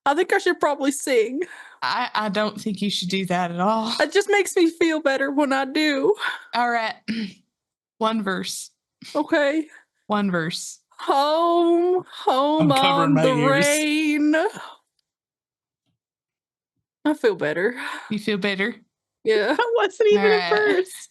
I think I should probably sing. I don't think you should do that at all. It just makes me feel better when I do. All right. One verse. Okay. One verse. Home on the rain. I feel better. You feel better? Yeah. That wasn't even All a right. verse.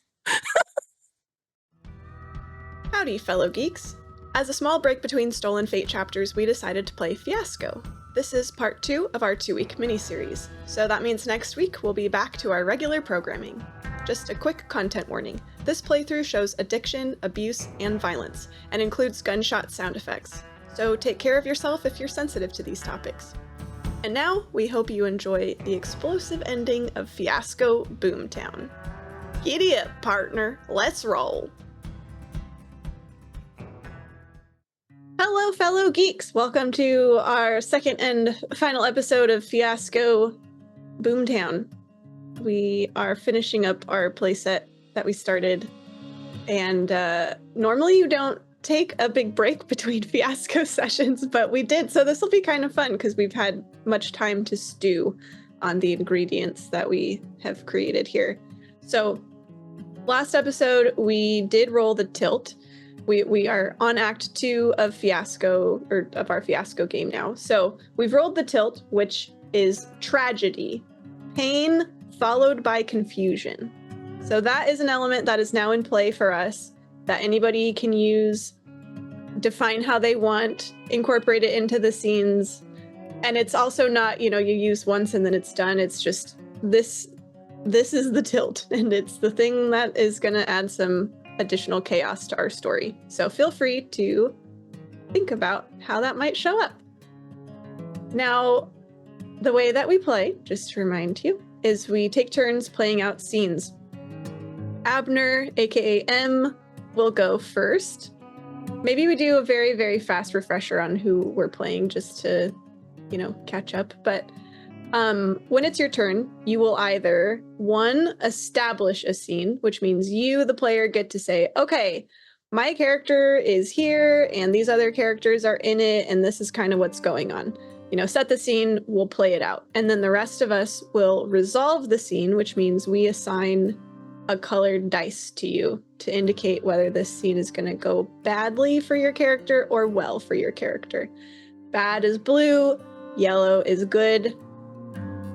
Howdy, fellow geeks. As a small break between Stolen Fate chapters, we decided to play Fiasco. This is part 2 of our 2-week mini-series, so that means next week we'll be back to our regular programming. Just a quick content warning. This playthrough shows addiction, abuse, and violence, and includes gunshot sound effects. So take care of yourself if you're sensitive to these topics. And now, we hope you enjoy the explosive ending of Fiasco Boomtown. Giddy up, partner. Let's roll. Hello, fellow geeks! Welcome to our second and final episode of Fiasco Boomtown. We are finishing up our playset that we started, and normally you don't take a big break between Fiasco sessions, but we did, so this will be kind of fun because we've had much time to stew on the ingredients that we have created here. So, last episode we did roll the tilt. We are on Act 2 of Fiasco, or of our Fiasco game now. So we've rolled the tilt, which is tragedy. Pain followed by confusion. So that is an element that is now in play for us, that anybody can use, define how they want, incorporate it into the scenes. And it's also not, you use once and then it's done. It's just, this is the tilt, and it's the thing that is going to add some additional chaos to our story. So feel free to think about how that might show up. Now, the way that we play, just to remind you, is we take turns playing out scenes. Abner, aka M, will go first. Maybe we do a very, very fast refresher on who we're playing just to, catch up. But when it's your turn, you will either, 1, establish a scene, which means you, the player, get to say, okay, my character is here, and these other characters are in it, and this is kind of what's going on. Set the scene, we'll play it out. And then the rest of us will resolve the scene, which means we assign a colored dice to you to indicate whether this scene is going to go badly for your character or well for your character. Bad is blue, yellow is good.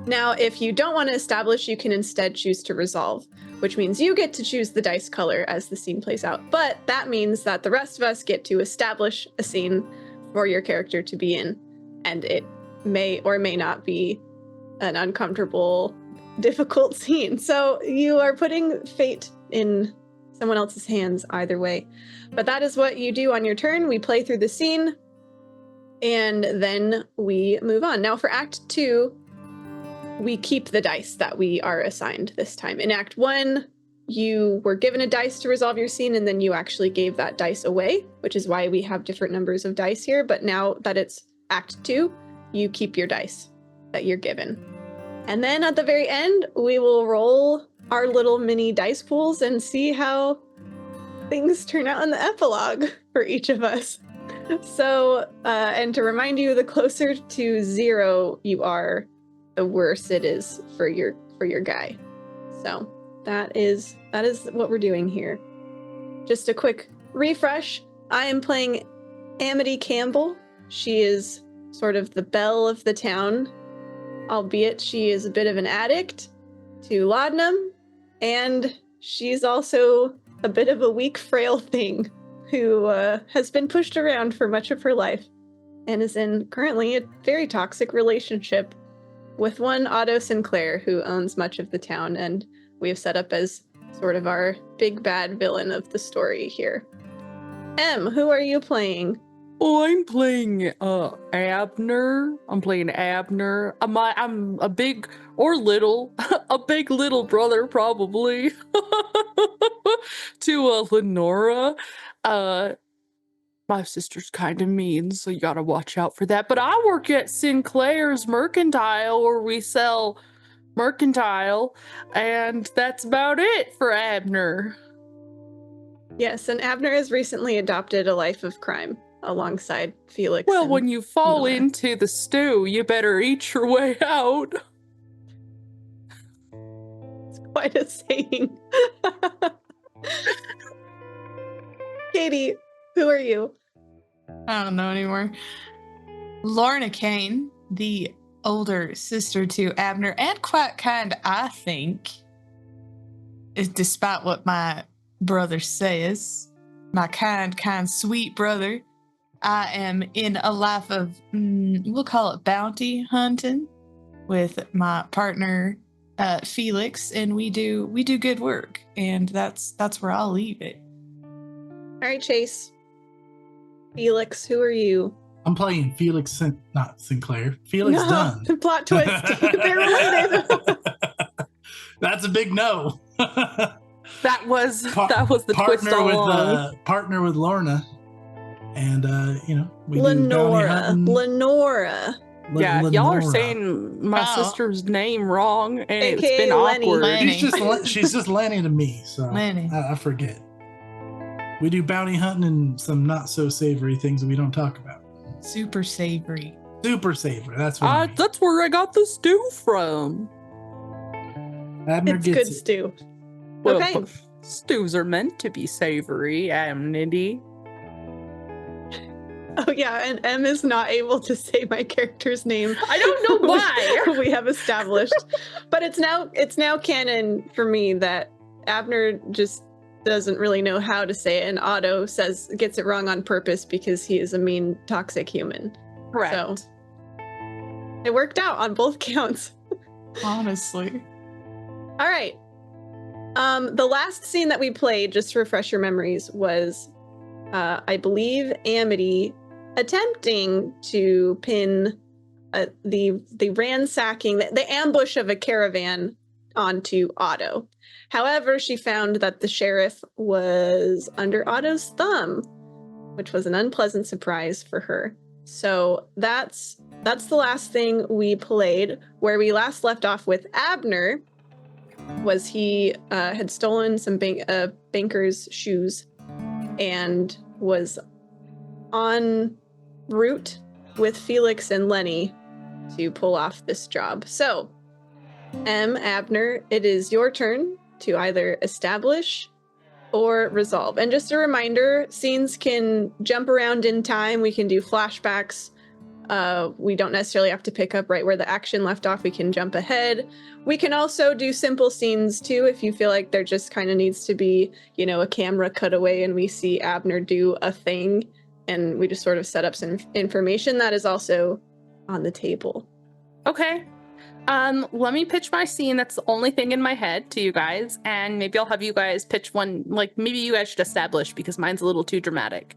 Now, if you don't want to establish, you can instead choose to resolve, which means you get to choose the dice color as the scene plays out. But that means that the rest of us get to establish a scene for your character to be in, and it may or may not be an uncomfortable, difficult scene. So you are putting fate in someone else's hands either way. But that is what you do on your turn. We play through the scene, and then we move on. Now for Act 2, we keep the dice that we are assigned this time. In Act 1, you were given a dice to resolve your scene, and then you actually gave that dice away, which is why we have different numbers of dice here. But now that it's Act 2, you keep your dice that you're given. And then at the very end, we will roll our little mini dice pools and see how things turn out in the epilogue for each of us. So, and to remind you, the closer to 0 you are, the worse it is for your guy. So that is what we're doing here. Just a quick refresh. I am playing Amity Campbell. She is sort of the belle of the town, albeit she is a bit of an addict to laudanum, and she's also a bit of a weak, frail thing who has been pushed around for much of her life and is in currently a very toxic relationship with one Otto Sinclair, who owns much of the town, and we have set up as sort of our big bad villain of the story here. M, who are you playing? Oh, I'm playing Abner. I'm playing Abner. I'm a big or little, a big little brother probably to Lenora. My sister's kind of mean, so you gotta watch out for that. But I work at Sinclair's Mercantile, where we sell mercantile, and that's about it for Abner. Yes, and Abner has recently adopted a life of crime. alongside Felix. Well, and when you fall Nora. into the stew, you better eat your way out. It's quite a saying. Katie, who are you? I don't know anymore. Lorna Kane, the older sister to Abner, and quite kind, I think, is despite what my brother says, my kind, sweet brother. I am in a life of, we'll call it bounty hunting, with my partner Felix, and we do good work, and that's where I'll leave it. All right, Chase. Felix, who are you? I'm playing Felix, not Sinclair. Felix Dunn. Plot twist. They're related. That's a big no. That was the twist all along. Partner with Lorna, and we Lenora. do Lenora. Yeah, Lenora. y'all are saying my Oh. sister's name wrong, and it's AKA been Lenny. awkward. Lenny. She's just Lenny to me, so Lenny. I forget. We do bounty hunting and some not so savory things that we don't talk about. Super savory. Super savory. That's what I mean. That's where I got the stew from. Abner It's gets good it. stew. Well, Okay. but stews are meant to be savory, Amnity. Oh yeah, and M is not able to say my character's name. I don't know why. we have established, but it's now canon for me that Abner just doesn't really know how to say it, and Otto gets it wrong on purpose because he is a mean, toxic human. Correct. So it worked out on both counts. Honestly. All right. The last scene that we played, just to refresh your memories, was I believe Amity attempting to pin the ransacking, the ambush of a caravan onto Otto. However, she found that the sheriff was under Otto's thumb, which was an unpleasant surprise for her. So that's the last thing we played. Where we last left off with Abner was he had stolen some banker's shoes and was en route with Felix and Lenny to pull off this job. So, Abner, it is your turn to either establish or resolve. And just a reminder, scenes can jump around in time. We can do flashbacks. We don't necessarily have to pick up right where the action left off. We can jump ahead. We can also do simple scenes too if you feel like there just kind of needs to be, a camera cutaway and we see Abner do a thing and we just sort of set up some information. That is also on the table. Okay. Let me pitch my scene. That's the only thing in my head to you guys, and maybe I'll have you guys pitch one. Like maybe you guys should establish because mine's a little too dramatic.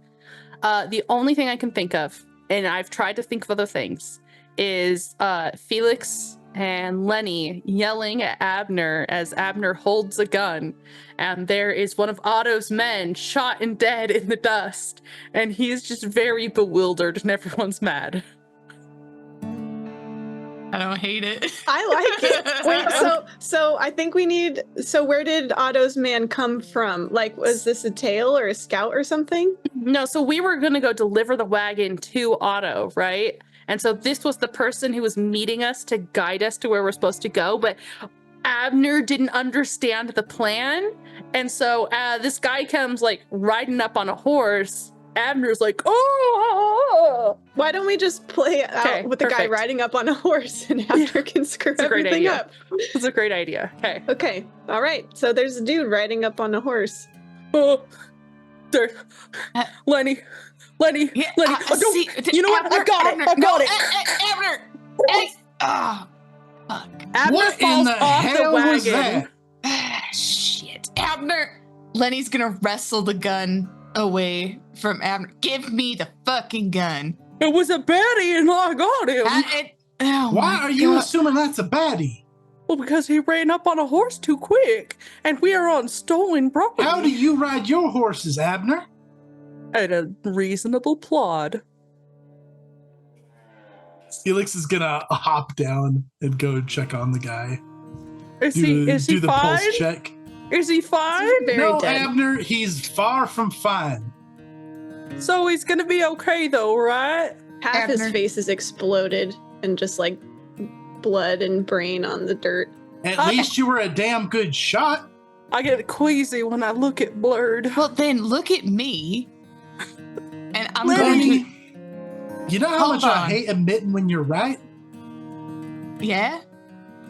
The only thing I can think of, and I've tried to think of other things, is Felix and Lenny yelling at Abner as Abner holds a gun, and there is one of Otto's men shot and dead in the dust, and he's just very bewildered and everyone's mad. I don't hate it. I like it. Wait, so I think we need. So where did Otto's man come from? Like, was this a tail or a scout or something? No, so we were going to go deliver the wagon to Otto, right? And so this was the person who was meeting us to guide us to where we're supposed to go, but Abner didn't understand the plan. And so this guy comes like riding up on a horse. Abner's like, oh! Why don't we just play out with the guy perfect. riding up on a horse and Abner can screw It's a great everything idea. up? It's a great idea. Okay. Okay, all right. So there's a dude riding up on a horse. Oh, there. Lenny. Yeah, Lenny. I don't- see. you know what? I got it. I got it. Abner! Hey! Oh, fuck. Abner What in falls the off the hell was wagon. that? Shit. Abner! Lenny's gonna wrestle the gun away from Abner. Give me the fucking gun. It was a baddie and I got him. Why are you assuming that's a baddie? Well, because he ran up on a horse too quick, and we are on stolen property. How do you ride your horses, Abner? At a reasonable plod. Felix is gonna hop down and go check on the guy. Is Do he the fine? pulse check. Is he fine? Very No, dead. Abner, he's far from fine. So he's gonna be okay though, right? Half his Abner. face is exploded and just like blood and brain on the dirt. At least you were a damn good shot. I get queasy when I look at Blurred. Well, then look at me. And I'm going to. Lenny, you know how Hold much I on. hate admitting when you're right? Yeah?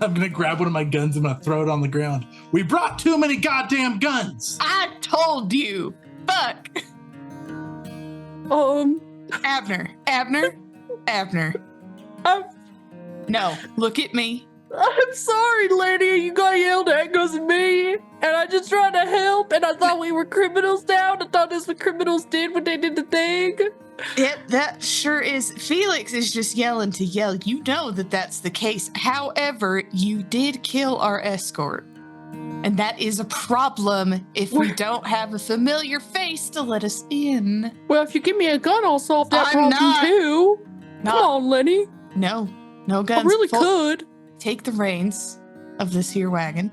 I'm gonna grab one of my guns and I'm gonna throw it on the ground. We brought too many goddamn guns. I told you. Fuck. Abner. I'm No, look at me. sorry, Lenny. You got yelled at because of me, and I just tried to help. And I thought we were criminals now. I thought that's what criminals did when they did the thing. Yep, that sure is. Felix is just yelling to yell. You know that that's the case. However, you did kill our escort. And that is a problem if we don't have a familiar face to let us in. Well, if you give me a gun, I'll solve that I'm problem not- too. Come on, Lenny. No I guns. really could. Take the reins of this here wagon.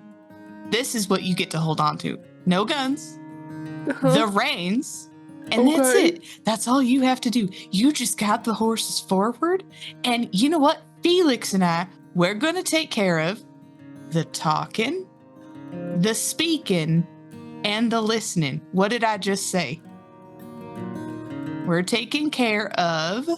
This is what you get to hold on to. No guns, the reins, and that's Okay. it. That's all you have to do. You just got the horses forward, and you know what? Felix and we're going to take care of the talking, the speaking, and the listening. What did I just say? We're taking care of...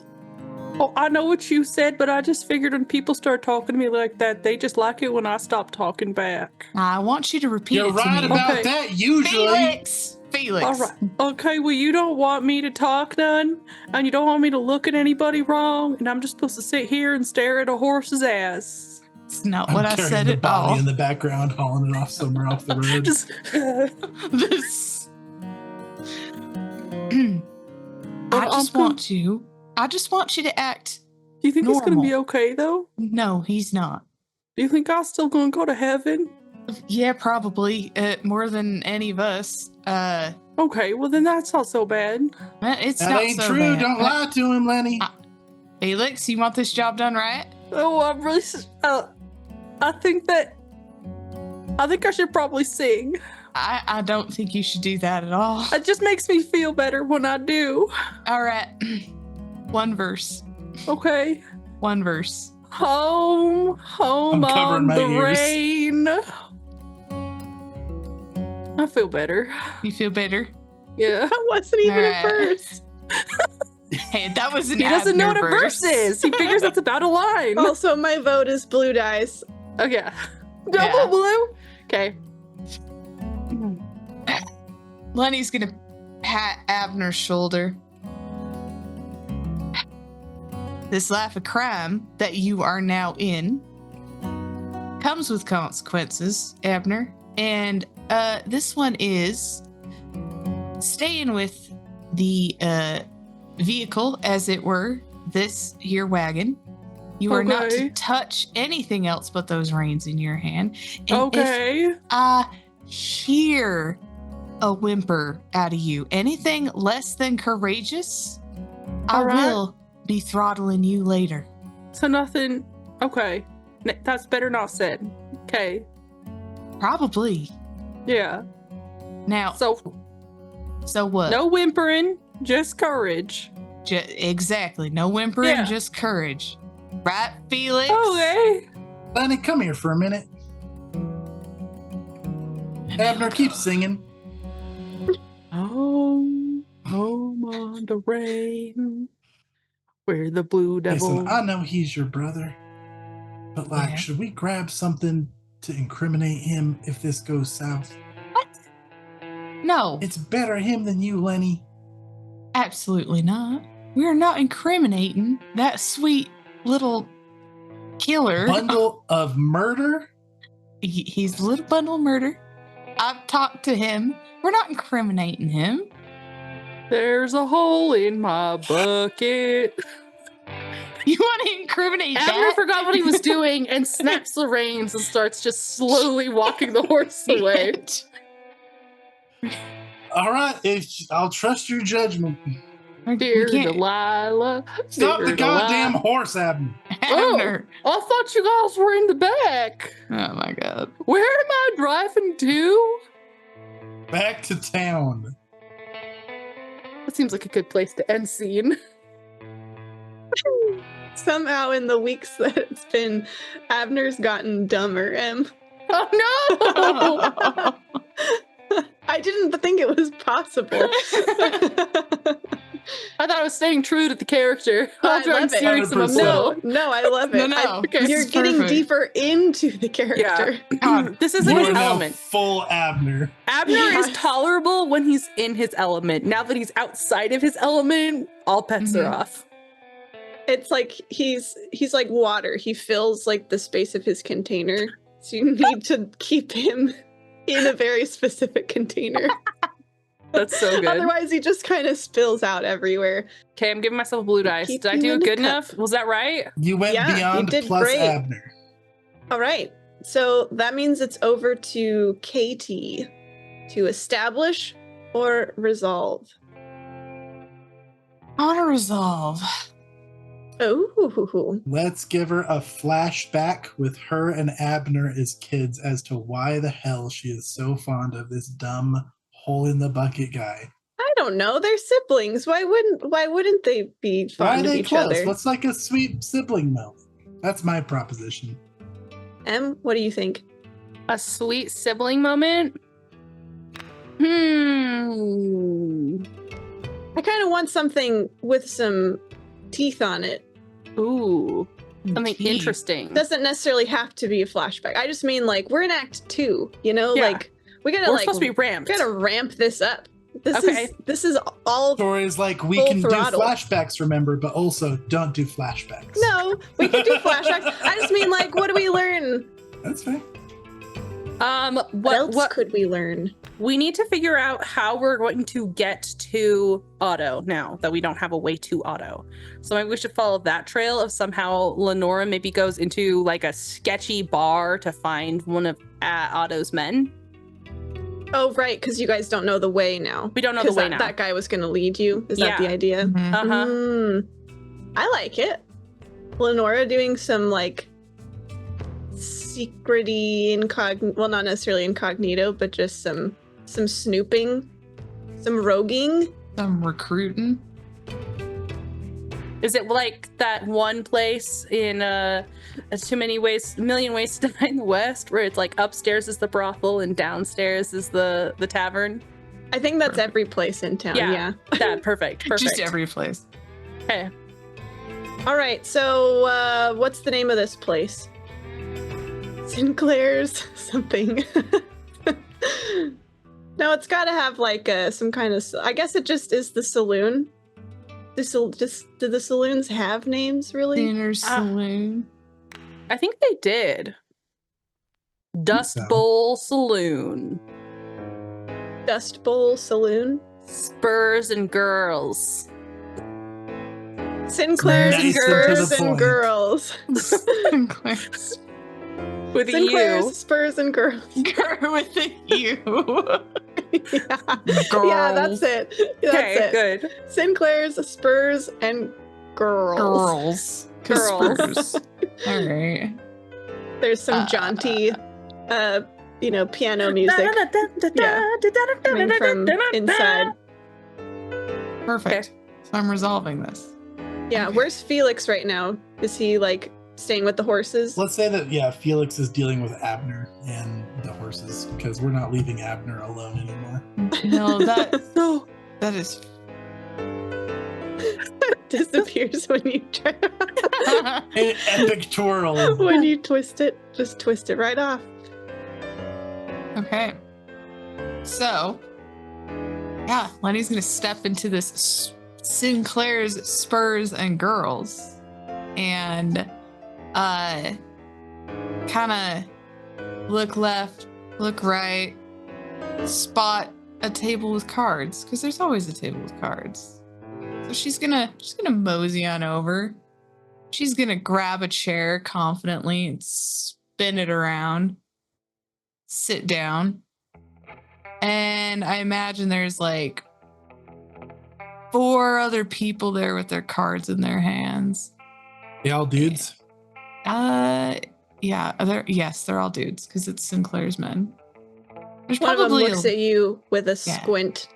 Oh, I know what you said, but I just figured when people start talking to me like that, they just like it when I stop talking back. I want you to repeat You're it to right me. about Okay. that usually. Felix. All right. Okay, well, you don't want me to talk none, and you don't want me to look at anybody wrong, and I'm just supposed to sit here and stare at a horse's ass. It's not I'm what I carrying said the at body all. in the background, hauling it off somewhere off the road. Just This. I just want you to act. Do you think he's gonna be Normal. okay though? No, he's not. Do you think I'm still gonna go to heaven? Yeah, probably. More than any of us. Okay, well then that's not so bad. It's That not ain't so true. bad. Don't lie to him, Lenny. Felix, you want this job done right? Oh, I'm really. I think I should probably sing. I don't think you should do that at all. It just makes me feel better when I do. All right. One verse. Okay. One verse. Home I'm covering on my the ears. rain. I feel better. You feel better? Yeah. That wasn't even Alright. a verse. Hey, that was an He doesn't know what a Abner verse is. He figures it's about a line. Also, my vote is blue dice. Okay. Double Yeah. blue. Okay. Lenny's gonna pat Abner's shoulder. This life of crime that you are now in comes with consequences, Abner. And this one is staying with the vehicle, as it were, this here wagon. You are not to Okay. touch anything else but those reins in your hand. And if Okay. I hear a whimper out of you, anything less than courageous, I All right. will be throttling you later. So nothing. Okay. That's better not said. Okay. Probably. Yeah. Now, So what? no whimpering, just courage. Exactly. No whimpering, Yeah. just courage. Right, Felix? Okay. Lenny, come here for a minute. Abner, keep singing. Home on the rain, where the blue devil. Listen, I know he's your brother, but like, Yeah. should we grab something to incriminate him if this goes south? No, It's better him than you, Lenny. absolutely not. We're not incriminating that sweet little killer. Bundle of murder? He's a little bundle of murder. I've talked to him. We're not incriminating him. There's a hole in my bucket. You want to incriminate Abner that? forgot what he was doing and snaps the reins and starts just slowly walking the horse away. All right, I'll trust your judgment. Dear We can't- Delilah. Stop dear the goddamn horse, Abner. Abner. Oh, I thought you guys were in the back. Oh my god. Where am I driving to? Back to town. That seems like a good place to end scene. Somehow in the weeks that it's been, Abner's gotten dumber, Em. Oh no! I didn't think it was possible. I thought I was staying true to the character. I After I'm love it. serious about 100%. No, I love it. No. Okay. You're This is getting perfect. deeper into the character. God, This is You like are his now element. full Abner. Abner is Yes. tolerable when he's in his element. Now that he's outside of his element, all bets are Mhm. off. It's like he's like water. He fills like the space of his container. So you need to keep him in a very specific container. That's so good. Otherwise, he just kind of spills out everywhere. Okay, I'm giving myself blue dice. Keep Did I you do in a good cup. enough? Was that right? You went Yeah, you beyond did plus great. Abner. All right. So that means it's over to Katie to establish or resolve. I want to resolve. Oh, Let's give her a flashback with her and Abner as kids as to why the hell she is so fond of this dumb hole in the bucket guy. I don't know. They're siblings. Why wouldn't they be Why are fond of they each close? other? What's like a sweet sibling moment? That's my proposition. Em, what do you think? A sweet sibling moment? I kind of want something with some teeth on it. Ooh. Something Teeth. interesting. Doesn't necessarily have to be a flashback. I just mean like we're in Act 2, you know, Yeah. like we gotta We're like supposed to be ramped. we gotta ramp this up. Okay. This is all. Stories like we Full can throttle. do flashbacks, remember, but also don't do flashbacks. No, we can do flashbacks. I just mean like, what do we learn? That's fair. What else what could we learn? we need to figure out how we're going to get to Otto now that we don't have a way to Otto. So maybe we should follow that trail of somehow Lenora maybe goes into like a sketchy bar to find one of Otto's men. Oh, right, because you guys don't know the way now. We don't know the 'Cause way that, now. that guy was going to lead you. Is that the Yeah. idea? Mhm. Uh-huh. I like it. Lenora doing some like secrety well, not necessarily incognito, but just some snooping, some roguing. Some recruiting. Is it like that one place in Too Many Ways, A Million Ways to Die in the West, where it's like upstairs is the brothel and downstairs is the tavern? I think that's Perfect. every place in town. Yeah. Yeah. That perfect. Just every place. Okay. All right. So, what's the name of this place? Sinclair's something. No, it's got to have like some kind of. I guess it just is the saloon. Do the saloons have names really? Dinner saloon. I think they did. Dust so. Bowl Saloon. Dust Bowl Saloon. Spurs and Girls. Sinclair's Nice and to Spurs the and point. Girls. Sinclair's. With a Sinclair's U. Spurs and Girls. Girl with a U. Yeah. Girls. Yeah, that's it. That's Okay, it. good. Sinclair's Spurs and Girls. Girls. 'Cause Girls. Spurs. All right. There's some jaunty, piano music coming from inside. Perfect. So I'm resolving this. Yeah, Okay. where's Felix right now? Is he like staying with the horses? Let's say that, yeah, Felix is dealing with Abner and the horses because we're not leaving Abner alone anymore. No, No. that is. Disappears when you try. An epic twirl. When you twist it, just twist it right off. Okay. So, yeah, Lenny's gonna step into this Sinclair's Spurs and Girls, and kind of look left, look right, spot a table with cards because there's always a table with cards. So she's gonna mosey on over. She's gonna grab a chair confidently and spin it around. Sit down. And I imagine there's like 4 other people there with their cards in their hands. They all dudes. Yeah, they're all dudes because it's Sinclair's men. There's One of them probably looks at you with a Yeah. squint.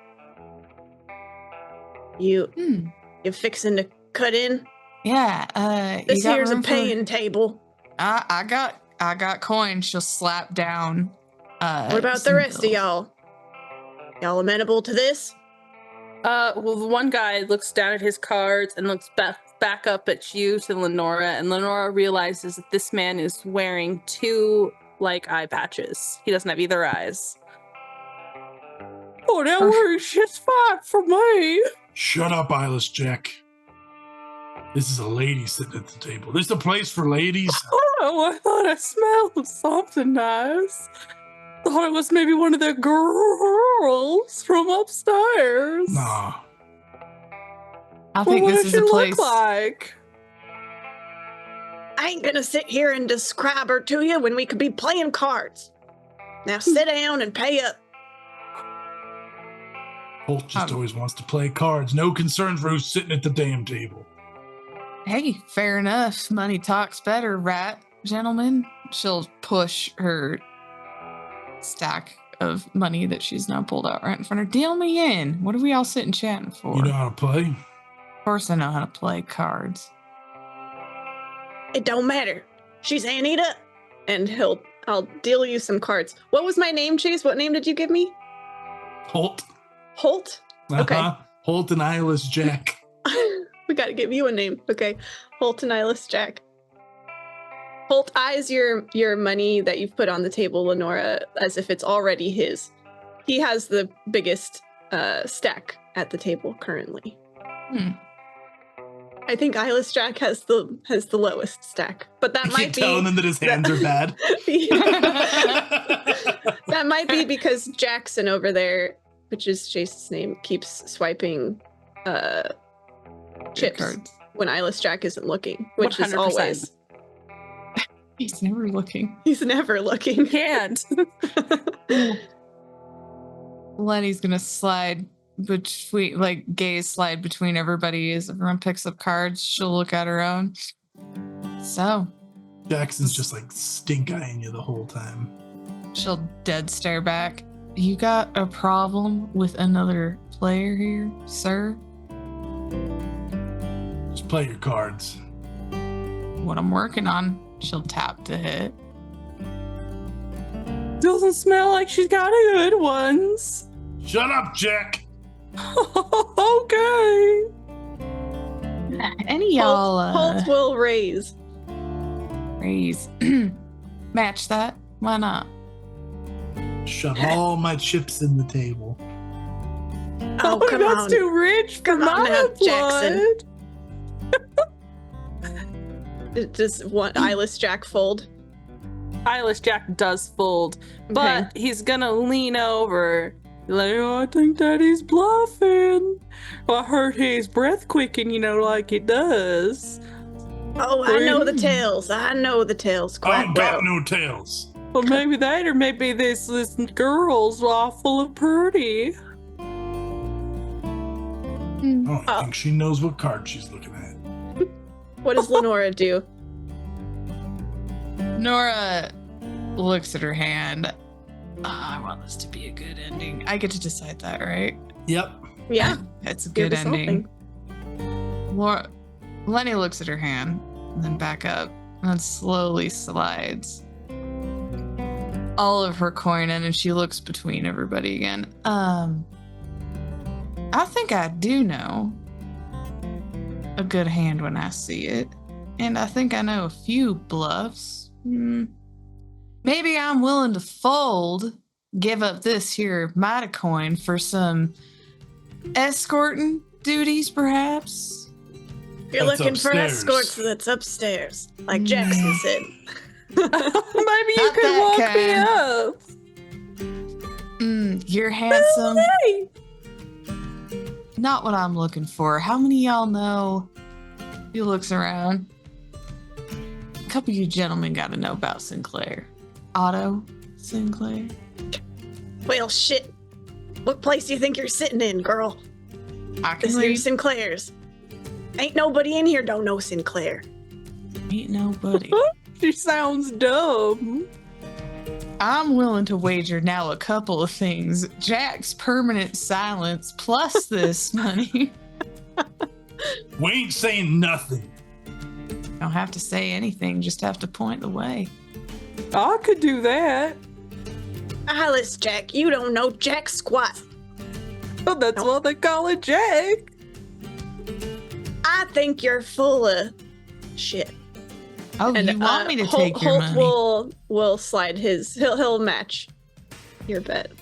You Hmm. fixing to cut in? Yeah. This you got here's a room for- paying table. I got coin. She'll slap down. What about the some rest of bills. y'all? Y'all amenable to this? Well, the one guy looks down at his cards and looks back up at you to Lenora, and Lenora realizes that this man is wearing 2 eye patches. He doesn't have either eyes. Oh, that works just fine for me. Shut up, Eyeless Jack. This is a lady sitting at the table. This is a place for ladies. Oh, I thought I smelled something nice. Thought it was maybe one of the girls from upstairs. Nah. I think what this does is a she place. look like? I ain't gonna sit here and describe her to you when we could be playing cards. Now sit down and pay up. Holt just always wants to play cards. No concerns for who's sitting at the damn table. Hey, fair enough. Money talks better, right, gentlemen? She'll push her stack of money that she's now pulled out right in front of her. Deal me in. What are we all sitting chatting for? You know how to play? Of course I know how to play cards. It don't matter. She's Anita. And I'll deal you some cards. What was my name, Chase? What name did you give me? Holt. Holt? Okay. Holt and Eyeless Jack. We gotta give you a name. Okay. Holt and Eyeless Jack. Holt eyes your money that you've put on the table, Lenora, as if it's already his. He has the biggest stack at the table currently. I think Eyeless Jack has the lowest stack, but that I might keep be telling him that his hands are bad. That might be because Jackson over there, which is Chase's name, keeps swiping chips Cards. when Eyeless Jack isn't looking, which is 100%. always. He's never looking. He's never looking. Can't. Lenny's gonna slide between, gaze slide between everybody as everyone picks up cards. She'll look at her own. So, Jackson's just stink eyeing you the whole time. she'll dead stare back. You got a problem with another player here, sir? Just play your cards. What I'm working on. She'll tap to hit. Doesn't smell like she's got a good ones. Shut up, Jack. Okay. Any y'all Holt will raise. raise match that? Why not? Shove all my chips in the table. Oh, come that's on. too rich for Come on my now, blood. Jackson. Does one Eyeless Jack fold? Eyeless Jack does fold, but he's gonna lean over. Oh, I think Daddy's bluffing. I heard his breath quicken, like it does. Oh, I know the tales. I know the tales I quite ain't well. got no tails. Well, maybe that, or maybe this girl's awful pretty. I don't think she knows what card she's looking at. What does Lenora do? Nora looks at her hand. I want this to be a good ending. I get to decide that, right? Yep. Yeah, It's a give good us ending. something. Lenny looks at her hand and then back up and then slowly slides all of her coin in and she looks between everybody again. I think I do know a good hand when I see it. And I think I know a few bluffs. Maybe I'm willing to fold, give up this here Mighty coin for some escorting duties, perhaps. You're That's looking for upstairs. escorts that's upstairs, like Jackson said. Maybe you Not can that walk me kind. up. You're handsome. Hey. Not what I'm looking for. How many of y'all know? He looks around. A couple of you gentlemen got to know about Sinclair. Otto Sinclair. Well, shit. What place do you think you're sitting in, girl? I This can here read. Sinclair's. Ain't nobody in here don't know Sinclair. Ain't nobody. She sounds dumb. I'm willing to wager now a couple of things. Jack's permanent silence plus this money. We ain't saying nothing. Don't have to say anything, just have to point the way. I could do that. Alice, Jack, you don't know jack squat. But that's what they call it, Jack. I think you're full of shit. Oh, you want me to take your Holt money? will slide his. He'll match your bet.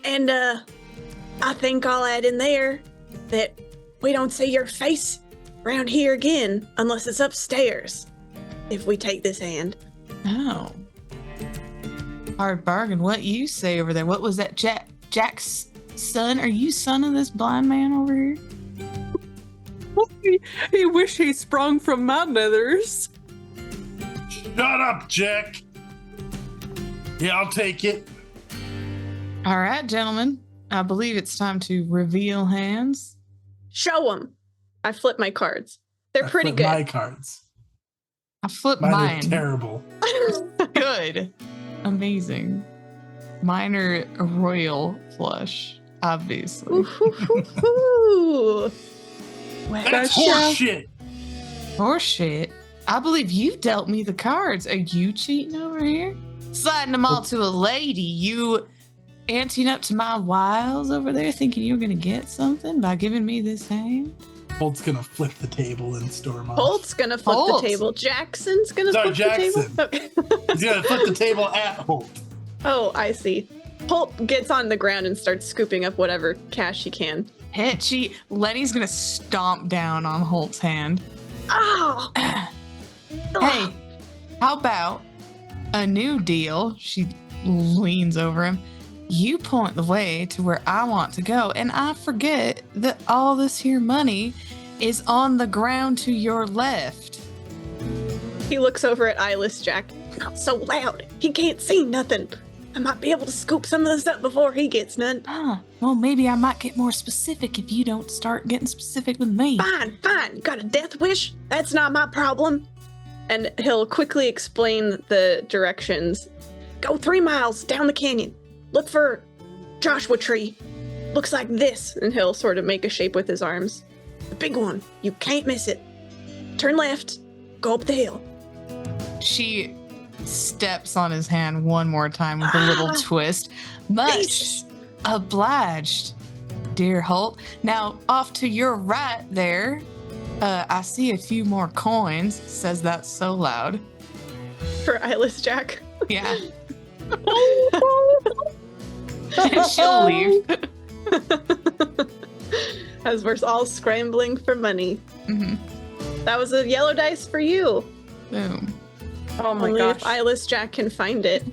And I think I'll add in there that we don't see your face around here again unless it's upstairs. If we take this hand. Oh. Hard bargain. What you say over there? What was that, Jack's son? Are you son of this blind man over here? He wish he sprung from my nethers. Shut up, Jack. Yeah, I'll take it. All right, gentlemen. I believe it's time to reveal hands. Show them. I flip my cards. They're I pretty flip good. My cards. I flipped Mine mine. are terrible. Good. Amazing. Mine are a royal flush, obviously. Ooh. Well, That's Gotcha. horseshit. Horseshit. I believe you dealt me the cards. Are you cheating over here? Sliding them all to a lady. You anting up to my wiles over there, thinking you're gonna get something by giving me this hand? Holt's gonna flip the table and storm off. Holt's gonna flip Holt. the table. Jackson's gonna Sorry, flip Jackson. the table. Okay. He's gonna flip the table at Holt. Oh, I see. Holt gets on the ground and starts scooping up whatever cash he can. Hitchy. Lenny's gonna stomp down on Holt's hand. Oh! Hey, how about a new deal? She leans over him. You point the way to where I want to go, and I forget that all this here money is on the ground to your left. He looks over at Eyeless Jack. Not so loud. He can't see nothing. I might be able to scoop some of this up before he gets none. Huh. Well, maybe I might get more specific if you don't start getting specific with me. Fine, fine. Got a death wish? That's not my problem. And he'll quickly explain the directions. Go 3 miles down the canyon. Look for Joshua tree. Looks like this. And he'll sort of make a shape with his arms. The big one. You can't miss it. Turn left. Go up the hill. She steps on his hand one more time with a little twist. Much Jesus. obliged, dear Holt. Now, off to your right there, I see a few more coins. Says that so loud. For Eyeless Jack. Yeah. She'll leave. As we're all scrambling for money. Mhm. That was a yellow dice for you. Boom. Oh my Only gosh. if Eyeless Jack can find it.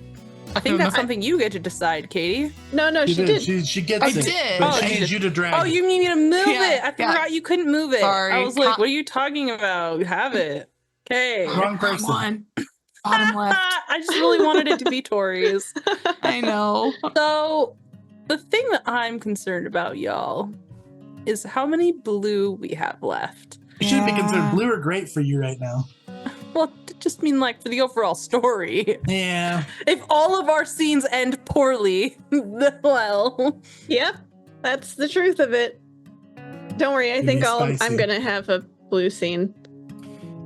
I think that's something you get to decide, Katie. No, she did. She gets I it. did. But Oh, she you needs did. you to drag Oh, it. you need me to move Yeah, it. I forgot you couldn't move it. Sorry. I was like, what are you talking about? Have it. Okay. Wrong person. One. Bottom left. I just really wanted it to be Tori's. I know. So, the thing that I'm concerned about, y'all, is how many blue we have left. It should be Yeah. considered blue or great for you right now. Well, to just mean like for the overall story. Yeah. If all of our scenes end poorly, well, Yep, that's the truth of it. Don't worry, I Give think me I'm spicy. gonna have a blue scene.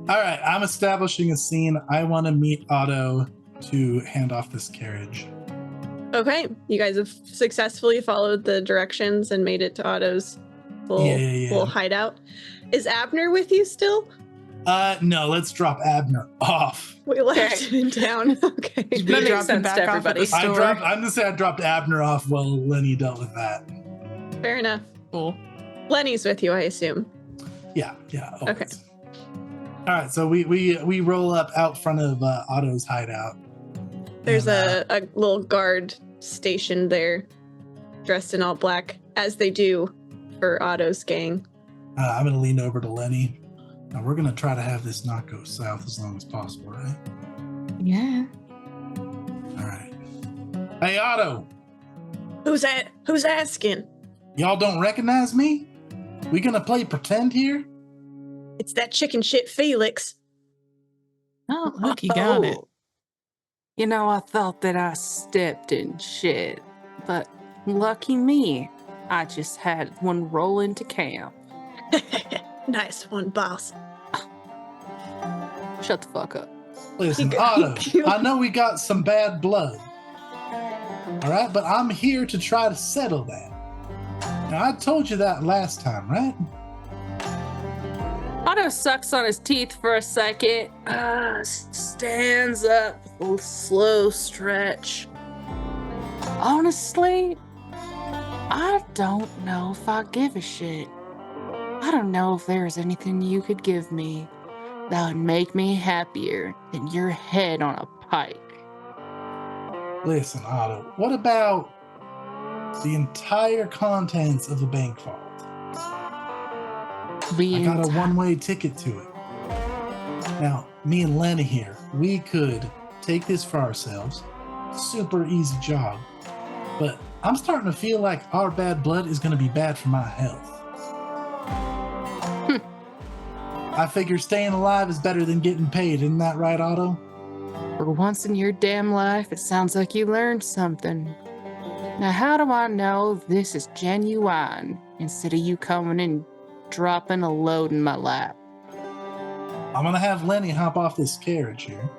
All right, I'm establishing a scene. I want to meet Otto to hand off this carriage. Okay, you guys have successfully followed the directions and made it to Otto's little, Yeah. little hideout. Is Abner with you still? No, let's drop Abner off. We left Okay. him in town. Okay. Did That we makes drop him sense back to off at everybody. the store? I'm gonna say I dropped Abner off while Lenny dealt with that. Fair enough. Cool. Lenny's with you, I assume. Yeah. Always. Okay. All right, so we roll up out front of Otto's hideout. There's And, a little guard stationed there, dressed in all black, as they do for Otto's gang. I'm gonna lean over to Lenny. Now we're gonna try to have this not go south as long as possible, right? Yeah. All right. Hey Otto, Who's asking? y'all don't recognize me? We gonna play pretend here? It's that chicken shit Felix. Oh, look, he got it. You know, I thought that I stepped in shit, but lucky me, I just had one roll into camp. Nice one, boss. Shut the fuck up. Listen, He- Otto, he- I know we got some bad blood. All right, but I'm here to try to settle that. Now, I told you that last time, right? Otto sucks on his teeth for a second. Stands up with a slow stretch. Honestly, I don't know if I give a shit. I don't know if there's anything you could give me that would make me happier than your head on a pike. Listen, Otto, what about the entire contents of the bank vault? I got a one-way ticket to it. Now, me and Lenny here, we could take this for ourselves. Super easy job. But I'm starting to feel like our bad blood is going to be bad for my health. I figure staying alive is better than getting paid. Isn't that right, Otto? For once in your damn life, it sounds like you learned something. Now, how do I know this is genuine instead of you coming and dropping a load in my lap? I'm going to have Lenny hop off this carriage here.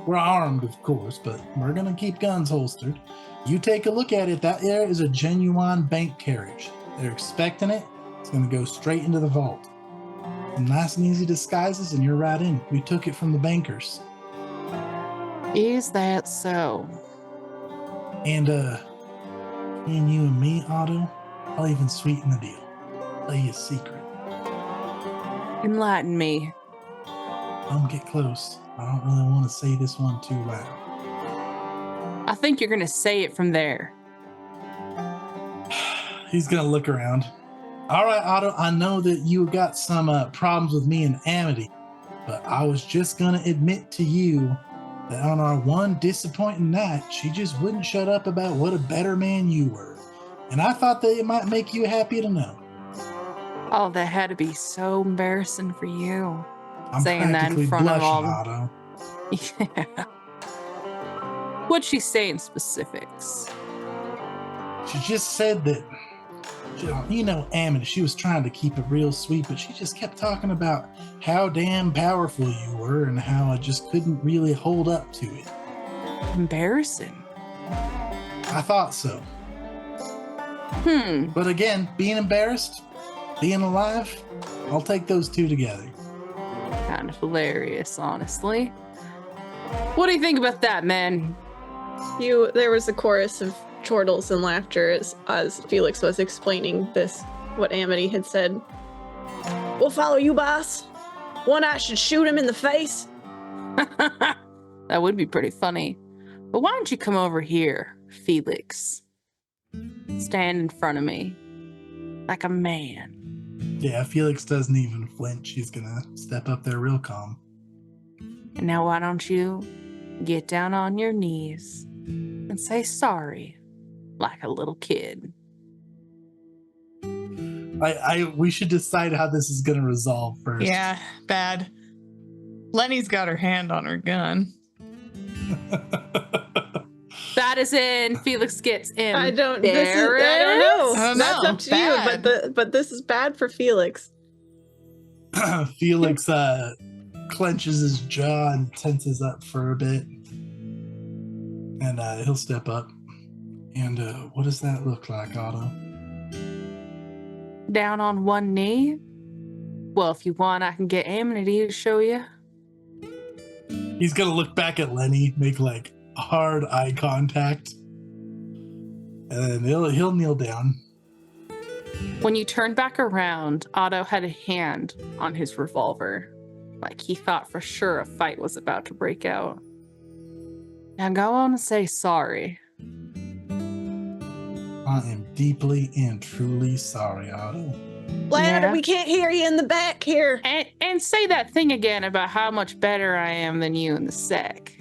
We're armed, of course, but we're going to keep guns holstered. You take a look at it. That there is a genuine bank carriage. They're expecting it. It's going to go straight into the vault. Some nice and easy disguises, and you're right in. We took it from the bankers. Is that so? And, between you and me, Otto, I'll even sweeten the deal. Play you a secret. Enlighten me. Don't get close. I don't really want to say this one too loud. I think you're gonna say it from there. He's gonna look around. All right, Otto, I know that you got some problems with me and Amity, but I was just gonna admit to you that on our one disappointing night, she just wouldn't shut up about what a better man you were. And I thought that it might make you happy to know. Oh, that had to be so embarrassing for you. I'm Saying that in practically front of blushing, all- Otto. Yeah. What'd she say in specifics? She just said that, you know, Amity, she was trying to keep it real sweet, but she just kept talking about how damn powerful you were and how I just couldn't really hold up to it. Embarrassing. I thought so. But again, being embarrassed, being alive, I'll take those two together. Kind of hilarious, honestly. What do you think about that, man? There was a chorus of chortles and laughter as Felix was explaining what Amity had said. We'll follow you, boss. One eye should shoot him in the face. That would be pretty funny. But why don't you come over here, Felix? Stand in front of me. Like a man. Yeah, Felix doesn't even flinch. He's gonna step up there real calm. And now why don't you get down on your knees and say sorry like a little kid? We should decide how this is gonna resolve first. Yeah, bad. Lenny's got her hand on her gun. That is in Felix gets in. I don't know. I don't That's know. up to you, but this is bad for Felix. Felix clenches his jaw and tenses up for a bit. And he'll step up. And what does that look like, Otto? Down on one knee. Well, if you want, I can get Amity to show you. He's gonna look back at Lenny, make like hard eye contact, and then he'll kneel down. When you turn back around, Otto had a hand on his revolver, like he thought for sure a fight was about to break out. Now go on and say sorry. I am deeply and truly sorry, Otto. Lad, Yeah. we can't hear you in the back here. And say that thing again about how much better I am than you in the sack.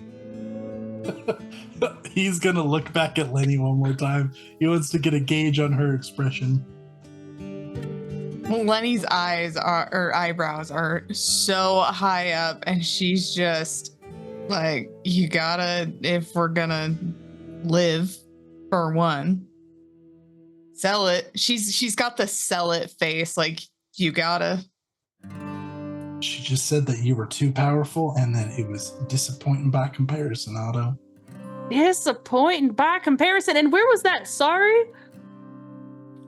He's gonna look back at Lenny one more time. He wants to get a gauge on her expression. Lenny's eyebrows are so high up, and she's just like, you gotta, if we're gonna live, for one, sell it. She's got the sell it face, like, You gotta. She just said that you were too powerful and that it was disappointing by comparison, Otto. Disappointing by comparison. And where was that? Sorry?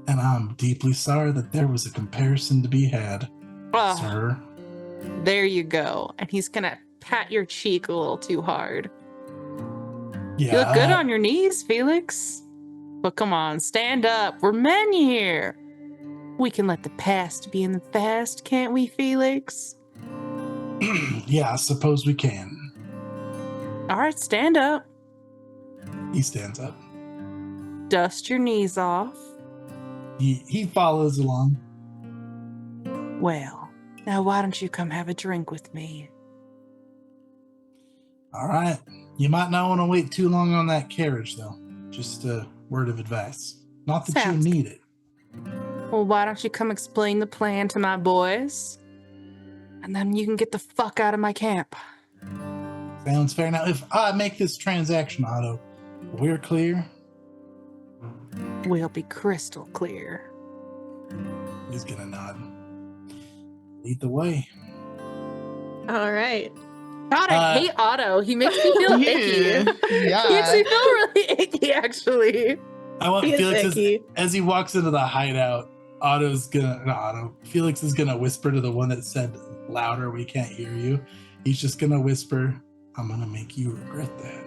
And I'm deeply sorry that there was a comparison to be had, sir. There you go. And he's going to pat your cheek a little too hard. Yeah, You look good on your knees, Felix. But come on, stand up. We're men here. We can let the past be in the past, can't we, Felix? Yeah, I suppose we can. All right, stand up. He stands up. Dust your knees off. He follows along. Well, now why don't you come have a drink with me? All right. You might not want to wait too long on that carriage, though. Just a word of advice. Not that Sounds you need it. Well, why don't you come explain the plan to my boys? And then you can get the fuck out of my camp. Sounds fair. Now, if I make this transaction, Otto, we're clear. We'll be crystal clear. He's gonna nod. Lead the way. All right. God, I hate Otto. He makes me feel icky. Yeah. He makes me feel really icky, actually. I want He is Felix icky. as he walks into the hideout. Felix is gonna whisper to the one that said louder, we can't hear you. He's just gonna whisper, I'm gonna make you regret that.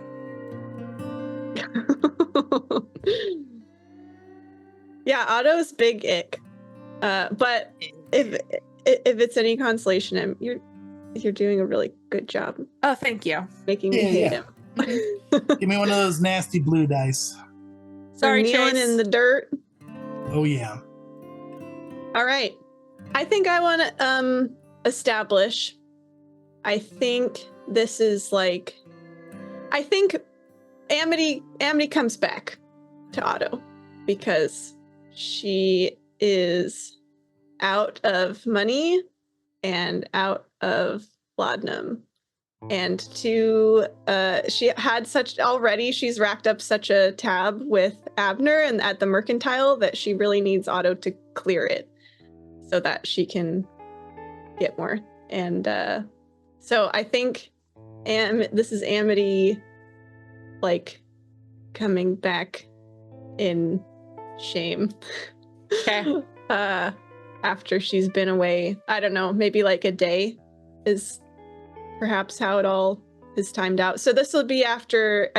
Yeah, Otto's big ick. But if it's any consolation, you're doing a really good job Oh, thank you. making me hate him. Give me one of those nasty blue dice. Sorry, Kneeling Chase. in the dirt. Oh yeah. All right. I think I want to establish. I think this is like. I think Amity comes back to Otto because she is out of money and out of laudanum. And she had she's racked up such a tab with Abner and at the mercantile that she really needs Otto to clear it so that she can get more. And so I think this is Amity like coming back in shame. Okay. After she's been away, I don't know, maybe like a day is perhaps how it all is timed out. So this will be after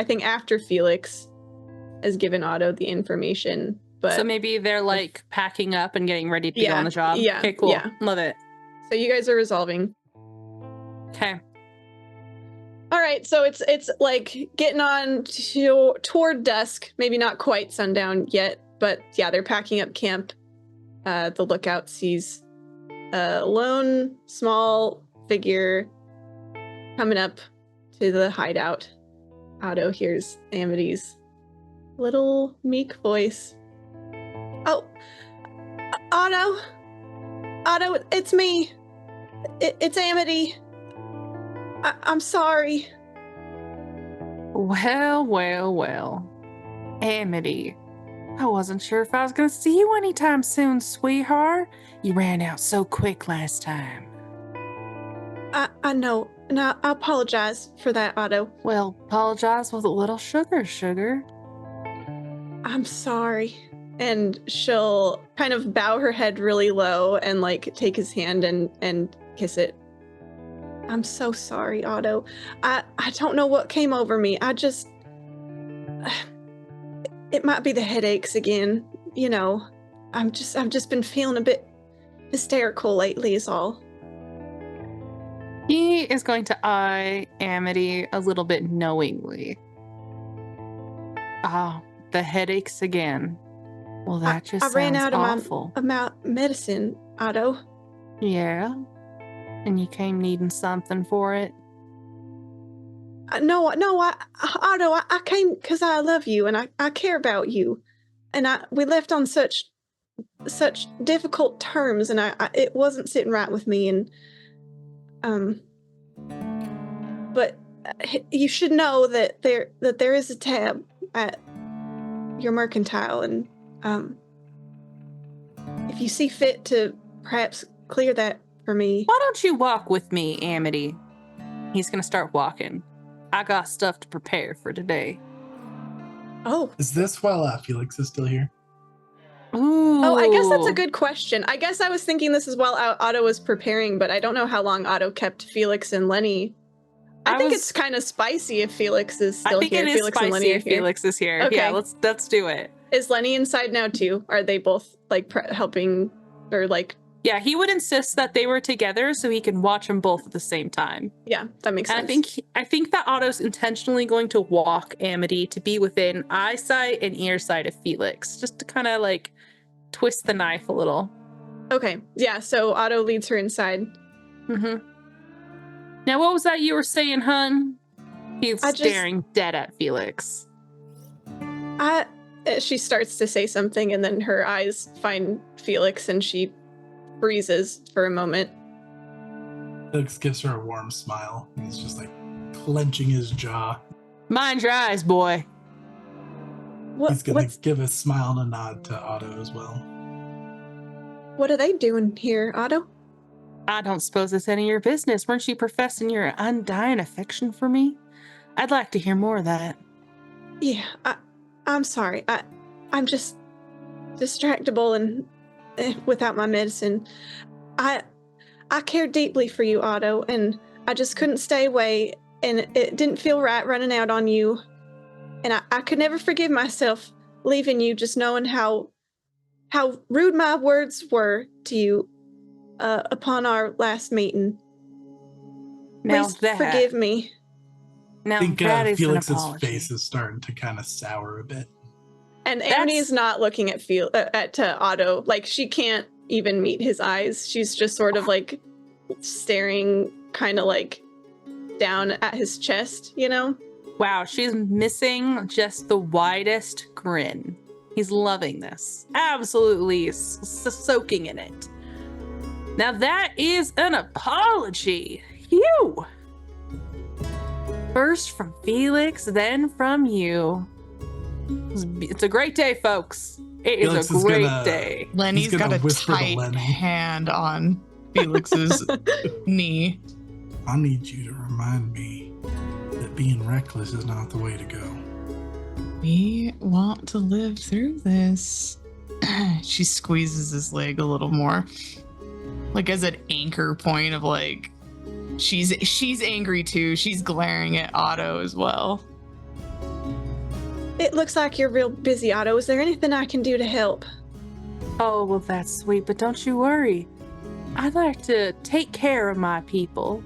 Felix has given Otto the information. But So maybe they're like packing up and getting ready to go on the job. yeah, Okay, cool. yeah. Love it. So you guys are resolving. Okay. All right, so it's like getting on toward dusk, maybe not quite sundown yet, but yeah, they're packing up camp. The lookout sees a lone, small figure coming up to the hideout. Otto hears Amity's little meek voice. Oh, Otto, it's me. It's Amity. I'm sorry. Well. Amity. I wasn't sure if I was going to see you anytime soon, sweetheart. You ran out so quick last time. I know. And I apologize for that, Otto. Well, apologize with a little sugar. I'm sorry. And she'll kind of bow her head really low and like take his hand and kiss it. I'm so sorry, Otto. I don't know what came over me. It might be the headaches again. You know, I've just been feeling a bit hysterical lately is all. He is going to eye Amity a little bit knowingly. Ah, the headaches again. Well, that just sounds ran out awful. of my medicine, Otto. Yeah? And you came needing something for it? No, Otto, I came because I love you and I care about you. And we left on such difficult terms and it wasn't sitting right with me and but you should know that there is a tab at your mercantile and if you see fit to perhaps clear that for me. Why don't you walk with me, Amity? He's gonna start walking. I got stuff to prepare for today. Oh. Is this while Felix is still here? Ooh. Oh, I guess that's a good question. I guess I was thinking this is while Otto was preparing, but I don't know how long Otto kept Felix and Lenny. I think it's kind of spicy if Felix is still here. I think it is Felix and spicy Lenny are if here. Felix is here. Okay. Yeah, let's do it. Is Lenny inside now too? Are they both like helping or like? Yeah, he would insist that they were together so he can watch them both at the same time. Yeah, that makes And sense. I think that Otto's intentionally going to walk Amity to be within eyesight and earsight of Felix, just to kind of like twist the knife a little. Okay, yeah. So Otto leads her inside. Mm-hmm. Now, what was that you were saying, hun? He's staring dead at Felix. She starts to say something, and then her eyes find Felix, and she freezes for a moment. Felix gives her a warm smile. He's just like clenching his jaw. Mind your eyes, boy. He's going to give a smile and a nod to Otto as well. What are they doing here, Otto? I don't suppose it's any of your business. Weren't you professing your undying affection for me? I'd like to hear more of that. Yeah, I'm sorry. I'm just distractible and without my medicine. I care deeply for you, Otto, and I just couldn't stay away, and it didn't feel right running out on you. And I could never forgive myself leaving you, just knowing how rude my words were to you upon our last meeting. Please forgive me. Now, I think that is Felix's face is starting to kind of sour a bit. And Amity is not looking at Otto. Like, she can't even meet his eyes. She's just sort of like staring kind of like down at his chest, you know? Wow, she's missing just the widest grin. He's loving this. Absolutely soaking in it. Now that is an apology. Phew! First from Felix, then from you. It's a great day, folks. It is a great day. Lenny's got a tight hand on Felix's knee. I need you to remind me that being reckless is not the way to go. We want to live through this. She squeezes his leg a little more, like as an anchor point of like, she's angry too. She's glaring at Otto as well. It looks like you're real busy, Otto. Is there anything I can do to help? Oh, well, that's sweet, but don't you worry. I'd like to take care of my people.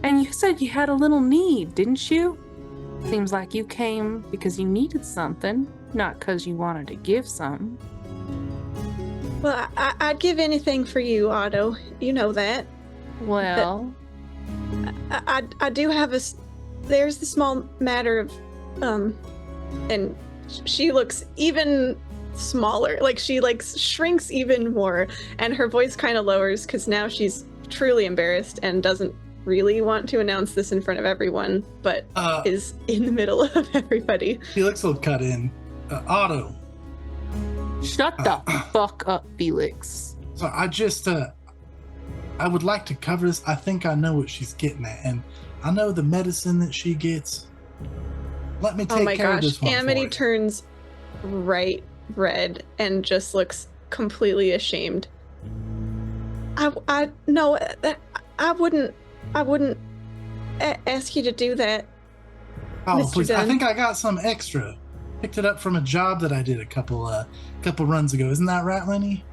And you said you had a little need, didn't you? Seems like you came because you needed something, not because you wanted to give something. Well, I'd give anything for you, Otto. You know that. Well, I do have there's the small matter of, and she looks even smaller. Like, she like shrinks even more, and her voice kind of lowers because now she's truly embarrassed and doesn't really want to announce this in front of everyone, but is in the middle of everybody. Felix will cut in. Otto. Shut the fuck up, Felix. So I would like to cover this. I think I know what she's getting at, and I know the medicine that she gets. Let me take care of this one. Amity turns bright red and just looks completely ashamed. I wouldn't ask you to do that. Oh, Mr. please! Dunn. I think I got some extra. Picked it up from a job that I did a couple runs ago. Isn't that right, Lenny?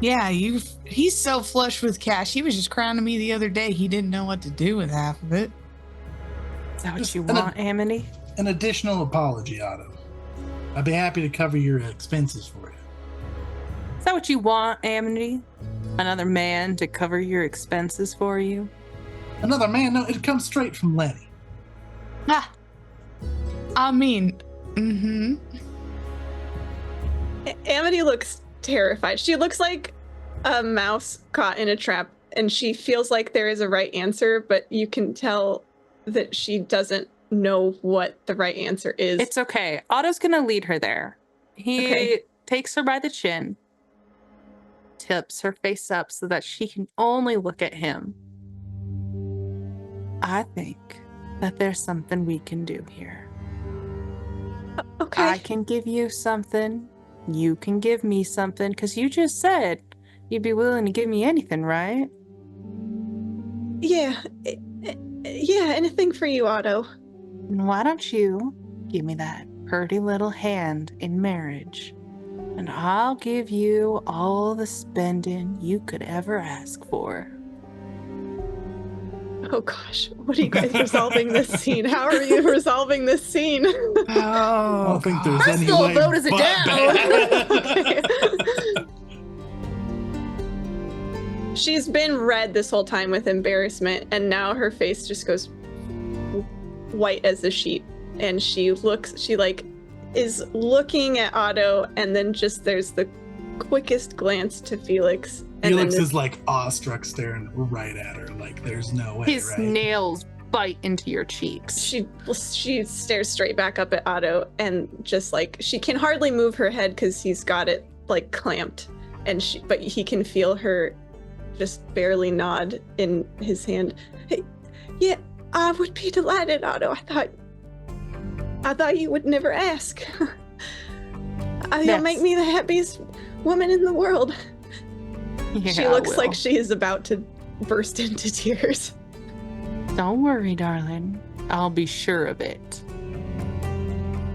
Yeah, he's so flush with cash. He was just crying to me the other day. He didn't know what to do with half of it. Is that what you want, Amity? An additional apology, Otto. I'd be happy to cover your expenses for you. Is that what you want, Amity? Another man to cover your expenses for you? Another man? No, it comes straight from Lenny. I mean, Amity looks terrified. She looks like a mouse caught in a trap, and she feels like there is a right answer, but you can tell that she doesn't know what the right answer is. It's okay. Otto's gonna lead her there. He takes her by the chin, tips her face up so that she can only look at him. I think that there's something we can do here. Okay. I can give you something. You can give me something, because you just said you'd be willing to give me anything, right? Yeah. Yeah, anything for you, Otto. And why don't you give me that pretty little hand in marriage, and I'll give you all the spending you could ever ask for. Oh gosh, what are you guys resolving this scene? How are you resolving this scene? I Oh, don't think there's First any of all, way vote is it but down. that. Okay. She's been red this whole time with embarrassment, and now her face just goes white as a sheet. And she like is looking at Otto, and then just there's the quickest glance to Felix. And Felix then is like awestruck, staring right at her. Like there's no way. His right? nails bite into your cheeks. she stares straight back up at Otto, and just like she can hardly move her head because he's got it like clamped, and but he can feel her just barely nod in his hand. Hey, yeah, I would be delighted, Otto. I thought you would never ask. You'll make me the happiest woman in the world. Yeah, She looks like she is about to burst into tears. Don't worry, darling. I'll be sure of it.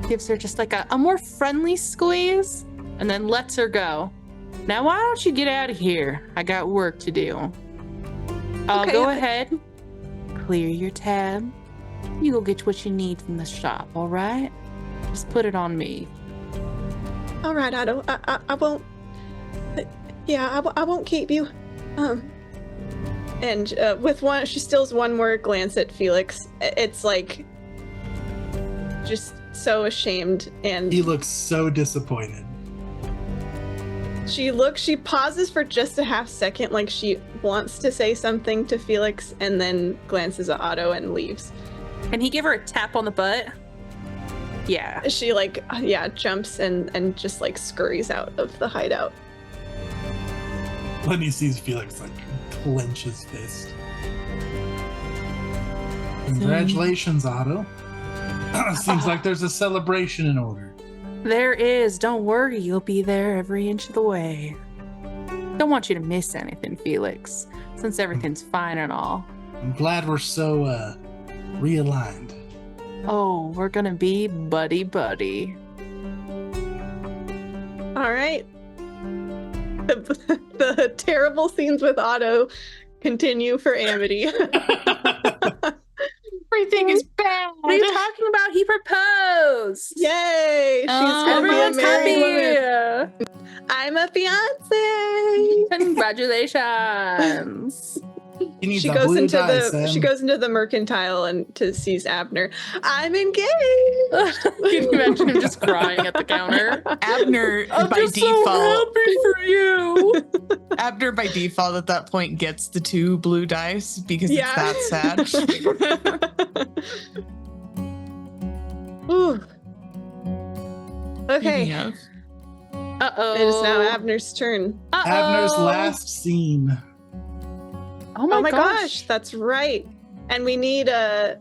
Gives her just like a more friendly squeeze, and then lets her go. Now, why don't you get out of here? I got work to do. I'll Okay, go ahead, clear your tab. You go get what you need from the shop, all right? Just put it on me. All right, Otto. I won't. Yeah, I won't keep you. And with one, she steals one more glance at Felix. It's like just so ashamed, and He looks so disappointed. she pauses for just a half second, like she wants to say something to Felix, and then glances at Otto and leaves. Can he give her a tap on the butt? Yeah. She jumps and just like scurries out of the hideout. When he sees Felix, like clench his fist. Congratulations, Otto. Seems like there's a celebration in order. There is. Don't worry. You'll be there every inch of the way. Don't want you to miss anything, Felix, since everything's fine and all. I'm glad we're so realigned. Oh, we're gonna be buddy-buddy. All right. The terrible scenes with Otto continue for Amity. everything is bad. What are you talking about? He proposed! Yay! She's gonna be a Everyone's married happy! woman. I'm a fiance. Congratulations! He needs She a goes blue into die, the Sam. the mercantile and sees Abner. I'm engaged. Can you imagine him just crying at the counter? Abner I'm by just default. so happy for you! Abner by default at that point gets the 2 blue dice because it's that sad. Ooh. Okay. Yeah. Uh-oh. It is now Abner's turn. Uh-oh. Abner's last scene. Oh my gosh, that's right. And we need a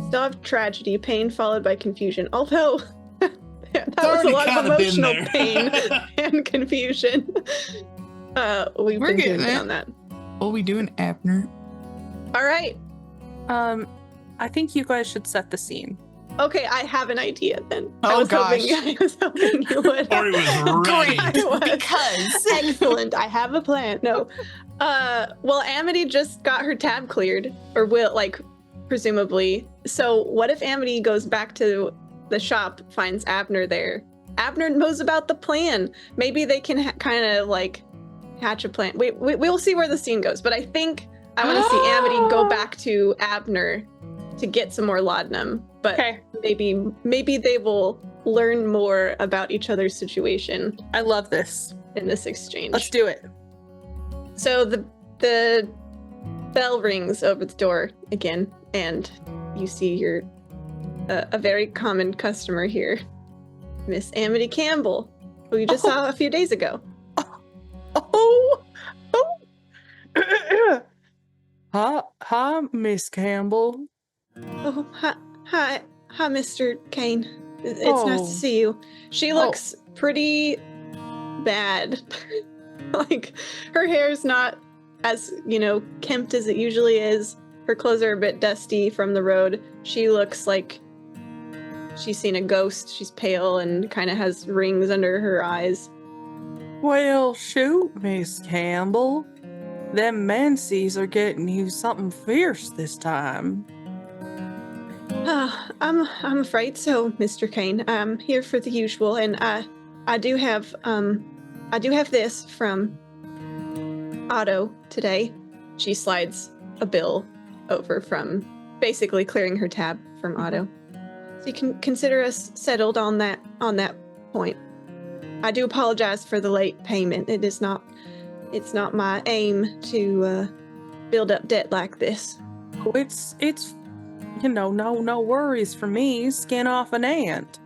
still have tragedy, pain followed by confusion. Although that was a already lot of kinda been emotional there. pain and confusion. We've We're been getting doing it. on that. What are we doing, Abner? All right. I think you guys should set the scene. Okay, I have an idea then. Oh, I was gosh. hoping you would. Or he was ready. I was. Because Excellent. I have a plan. No. Well, Amity just got her tab cleared, or will, like, presumably. So what if Amity goes back to the shop, finds Abner there? Abner knows about the plan. Maybe they can kind of like hatch a plan. We'll see where the scene goes. But I think I want to see Amity go back to Abner to get some more laudanum. But Okay. maybe they will learn more about each other's situation I love this. in this exchange. Let's do it. So the bell rings over the door again, and you see your a very common customer here, Miss Amity Campbell, who you just saw a few days ago. Oh, oh. Hi, Miss Campbell. Oh, hi, Mr. Kane. It's nice to Oh. see you. She looks pretty bad. Like, her hair's not as, kempt as it usually is. Her clothes are a bit dusty from the road. She looks like she's seen a ghost. She's pale and kind of has rings under her eyes. Well, shoot, Miss Campbell. Them Mancies are getting you something fierce this time. I'm afraid so, Mr. Kane. I'm here for the usual, and I do have this from Otto today. She slides a bill over from basically clearing her tab from Otto. So you can consider us settled on that point. I do apologize for the late payment. It's not my aim to build up debt like this. It's no worries for me. Skin off an ant.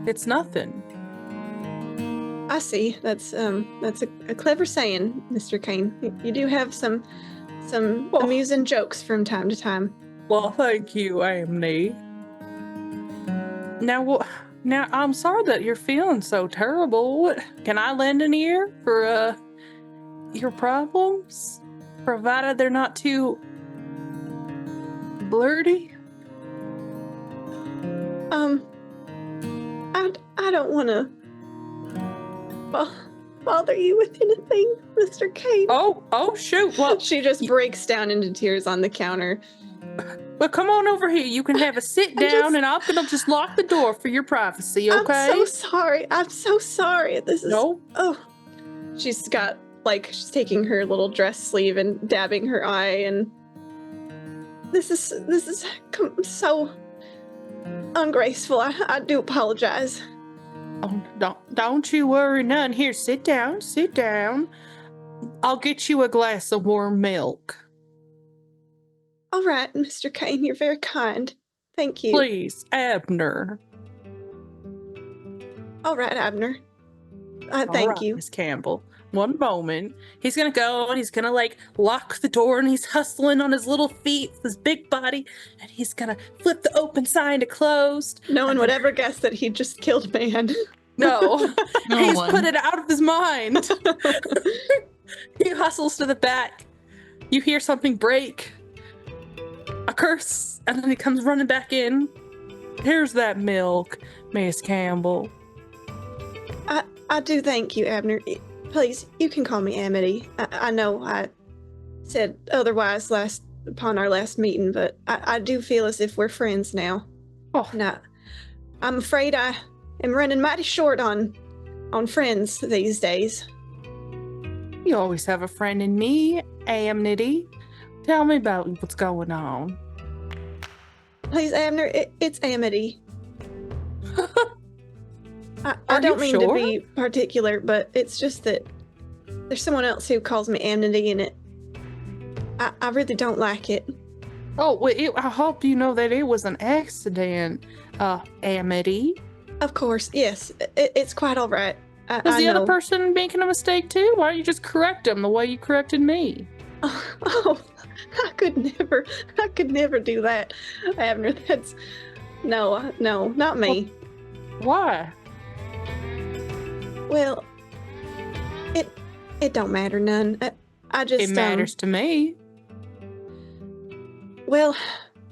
It's nothing. I see. That's a clever saying, Mr. Kane. You do have some amusing jokes from time to time. Well, thank you, Amity. Now, I'm sorry that you're feeling so terrible. Can I lend an ear for your problems, provided they're not too blurty? I don't want to bother you with anything, Mr. Kane. Oh, shoot. Well, she just breaks down into tears on the counter. Well, come on over here. You can have a sit down, and I'm gonna just lock the door for your privacy, okay? I'm so sorry. This is... No. Oh. She's got, she's taking her little dress sleeve and dabbing her eye, and this is so ungraceful. I do apologize. Oh, don't you worry none. Here, sit down. I'll get you a glass of warm milk. All right, Mr. Kane, you're very kind. Thank you. Please, Abner. All right, Abner. Thank All right, you. Miss Campbell. One moment. He's gonna go and he's gonna lock the door, and he's hustling on his little feet with his big body, and he's gonna flip the open sign to closed. No one would ever guess that he just killed man. No, he's one. put it out of his mind. He hustles to the back. You hear something break. A curse, and then he comes running back in. Here's that milk, Miss Campbell. I do thank you, Abner. Please, you can call me Amity. I know I said otherwise upon our last meeting, but I do feel as if we're friends now. Oh. And I'm afraid I am running mighty short on friends these days. You always have a friend in me, Amity. Tell me about what's going on. Please, Abner, it's Amity. I Are don't you mean sure? to be particular, but it's just that there's someone else who calls me Amity, and I really don't like it. Oh, well, I hope you know that it was an accident, Amity. Of course, yes, it's quite all right. Was I the know. other person making a mistake too? Why don't you just correct him the way you corrected me? Oh, I could never do that, Abner. No, not me. Why? Well, it don't matter none. I just... It matters to me. Well,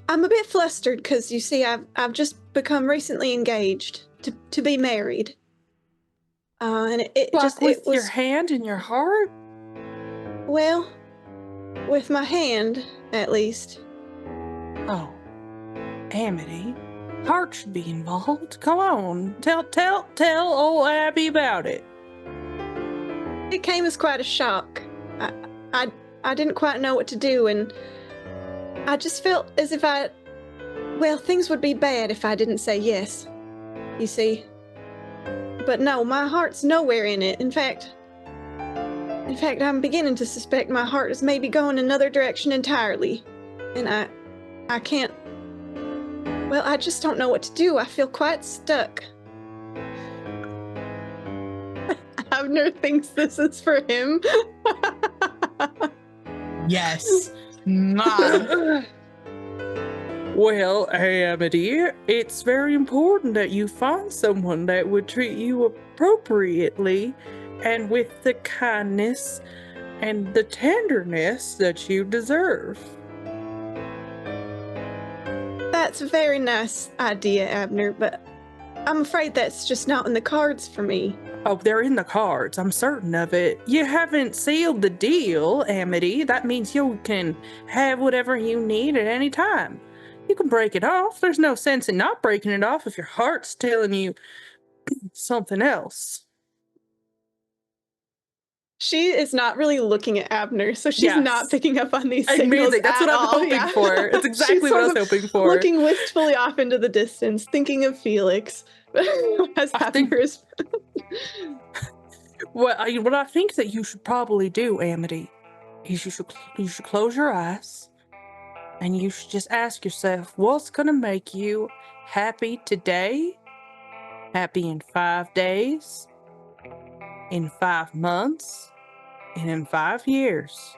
I'm a bit flustered because, you see, I've just become recently engaged to be married. And it Like just... with it was, your hand in your heart? well, with my hand, at least. Oh, Amity. Heart should be involved. Come on, tell old Abby about it. It came as quite a shock. I didn't quite know what to do, and I just felt as if things would be bad if I didn't say yes, you see. But no, my heart's nowhere in it. In fact, I'm beginning to suspect my heart is maybe going another direction entirely. And I can't... Well, I just don't know what to do. I feel quite stuck. Abner thinks this is for him. Yes. Mwah. Well, Amity, it's very important that you find someone that would treat you appropriately and with the kindness and the tenderness that you deserve. That's a very nice idea, Abner, but I'm afraid that's just not in the cards for me. Oh, they're in the cards. I'm certain of it. You haven't sealed the deal, Amity. That means you can have whatever you need at any time. You can break it off. There's no sense in not breaking it off if your heart's telling you something else. She is not really looking at Abner, so she's Yes. not picking up on these signals. Amazing. That's at what I'm all. hoping Yeah. for. It's exactly She's what I sort was of hoping for. Looking wistfully off into the distance, thinking of Felix. As I think- Abner is. What I think that you should probably do, Amity, is you should close your eyes and you should just ask yourself, what's gonna make you happy today, happy in 5 days, in 5 months, and in 5 years?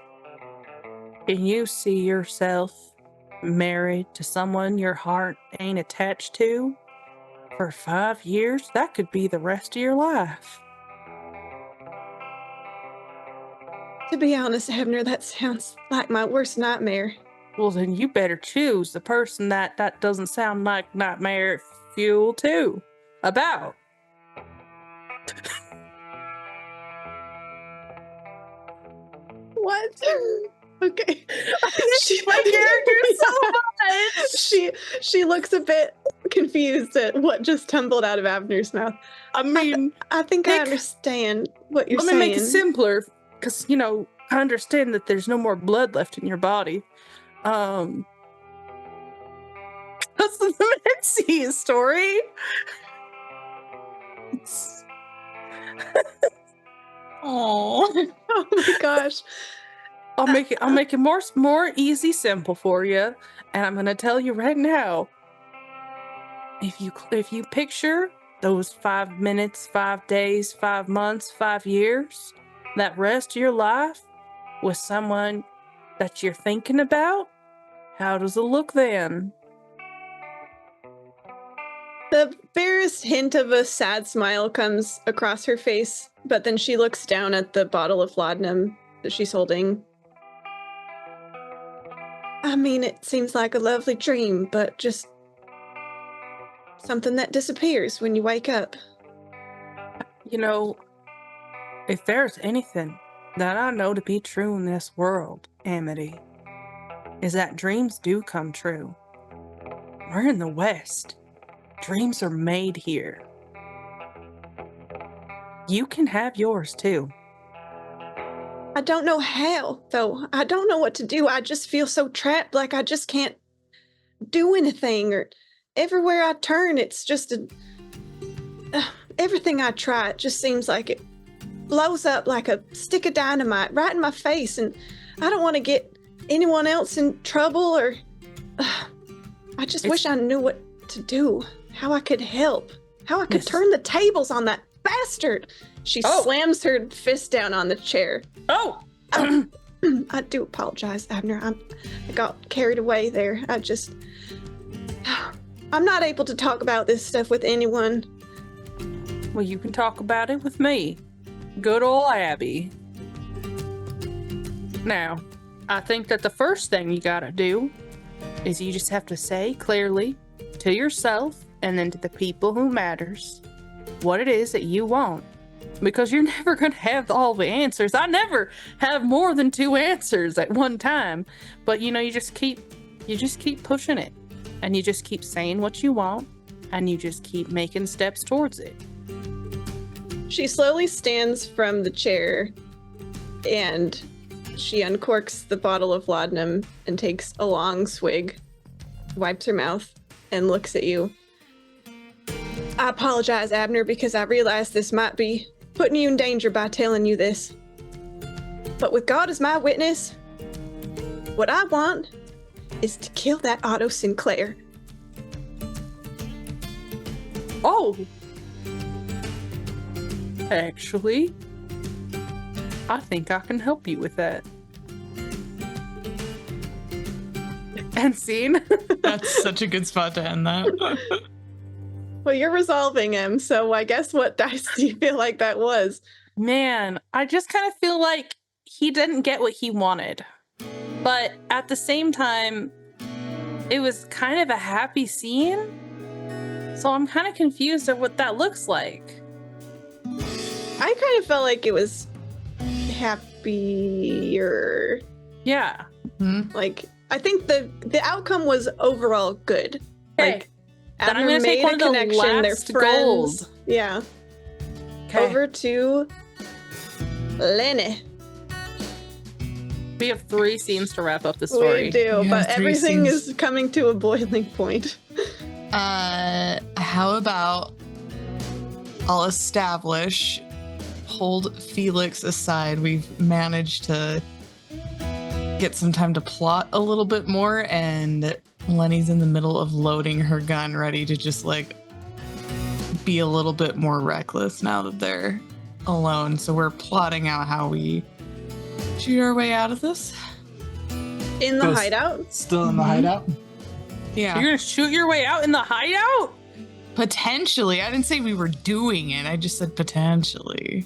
Can you see yourself married to someone your heart ain't attached to for 5 years? That could be the rest of your life. To be honest, Abner, that sounds like my worst nightmare. Well, then you better choose the person that doesn't sound like nightmare fuel too. About. What? Okay. My character so much. She looks a bit confused at what just tumbled out of Abner's mouth. I mean, I think I Nick, understand what you're let me saying. make it simpler, because I understand that there's no more blood left in your body. That's the Mitzi story. Oh. Oh my gosh. I'll make it more easy, simple for you, and I'm gonna tell you right now. If you picture those 5 minutes, 5 days, 5 months, 5 years, that rest of your life with someone that you're thinking about, how does it look then? The barest hint of a sad smile comes across her face, but then she looks down at the bottle of laudanum that she's holding. I mean, it seems like a lovely dream, but just something that disappears when you wake up. If there's anything that I know to be true in this world, Amity, is that dreams do come true. We're in the West. Dreams are made here. You can have yours too. I don't know how, though. I don't know what to do. I just feel so trapped, like I just can't do anything, or everywhere I turn, it's just everything I try, it just seems like it blows up like a stick of dynamite right in my face, and I don't want to get anyone else in trouble, or I just wish I knew what to do, how I could help, how I could turn the tables on that bastard. She slams her fist down on the chair. Oh! I do apologize, Abner. I got carried away there. I'm not able to talk about this stuff with anyone. Well, you can talk about it with me. Good old Abby. Now, I think that the first thing you gotta do is you just have to say clearly to yourself and then to the people who matters what it is that you want. Because you're never gonna have all the answers. I never have more than 2 answers at one time. But you just keep pushing it. And you just keep saying what you want, and you just keep making steps towards it. She slowly stands from the chair and she uncorks the bottle of laudanum and takes a long swig, wipes her mouth, and looks at you. I apologize, Abner, because I realize this might be putting you in danger by telling you this. But with God as my witness, what I want is to kill that Otto Sinclair. Oh! Actually, I think I can help you with that. And scene. That's such a good spot to end that. Well, you're resolving him, so I guess what dice do you feel like that was? Man, I just kind of feel like he didn't get what he wanted. But at the same time, it was kind of a happy scene. So I'm kind of confused at what that looks like. I kind of felt like it was happier. Yeah. Mhm. Like, I think the outcome was overall good. Okay. Like, Then I'm Abner gonna take made one a of the connection. They're last friends. gold. Yeah. Okay. Over to Lenny. We have 3 scenes to wrap up the story. We do, You but have 3 everything scenes. is coming to a boiling point. How about I'll hold Felix aside. We've managed to get some time to plot a little bit more, and Lenny's in the middle of loading her gun, ready to just like be a little bit more reckless now that they're alone. So we're plotting out how we shoot our way out of this. In the Goes- hideout? Still in the Mhm. hideout? Yeah. You're gonna shoot your way out in the hideout? Potentially. I didn't say we were doing it. I just said potentially.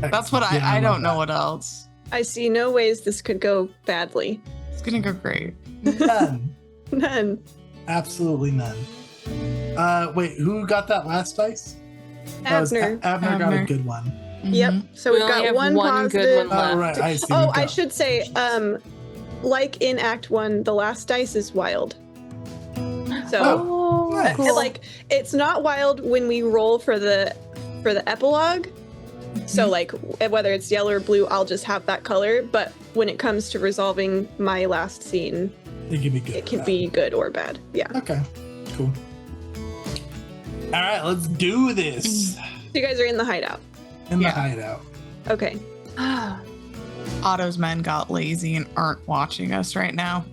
That's what Yeah, I love don't know that. what else. I see no ways this could go badly. It's gonna go great. None. None. Absolutely none. Wait, who got that last dice? That was Abner. Abner got a Abner. good one. Yep. Mhm. So We we've only got have one one positive. good one Oh, left. right. I see. Oh, We've I got- should say, like in Act 1, the last dice is wild. So Oh, nice. cool. like it's not wild when we roll for the epilogue. So like whether it's yellow or blue, I'll just have that color. But when it comes to resolving my last scene, It can be good. it or can bad. be good or bad. Yeah. Okay, cool. All right, let's do this. So you guys are in the hideout. In the Yeah. hideout. Okay. Otto's men got lazy and aren't watching us right now.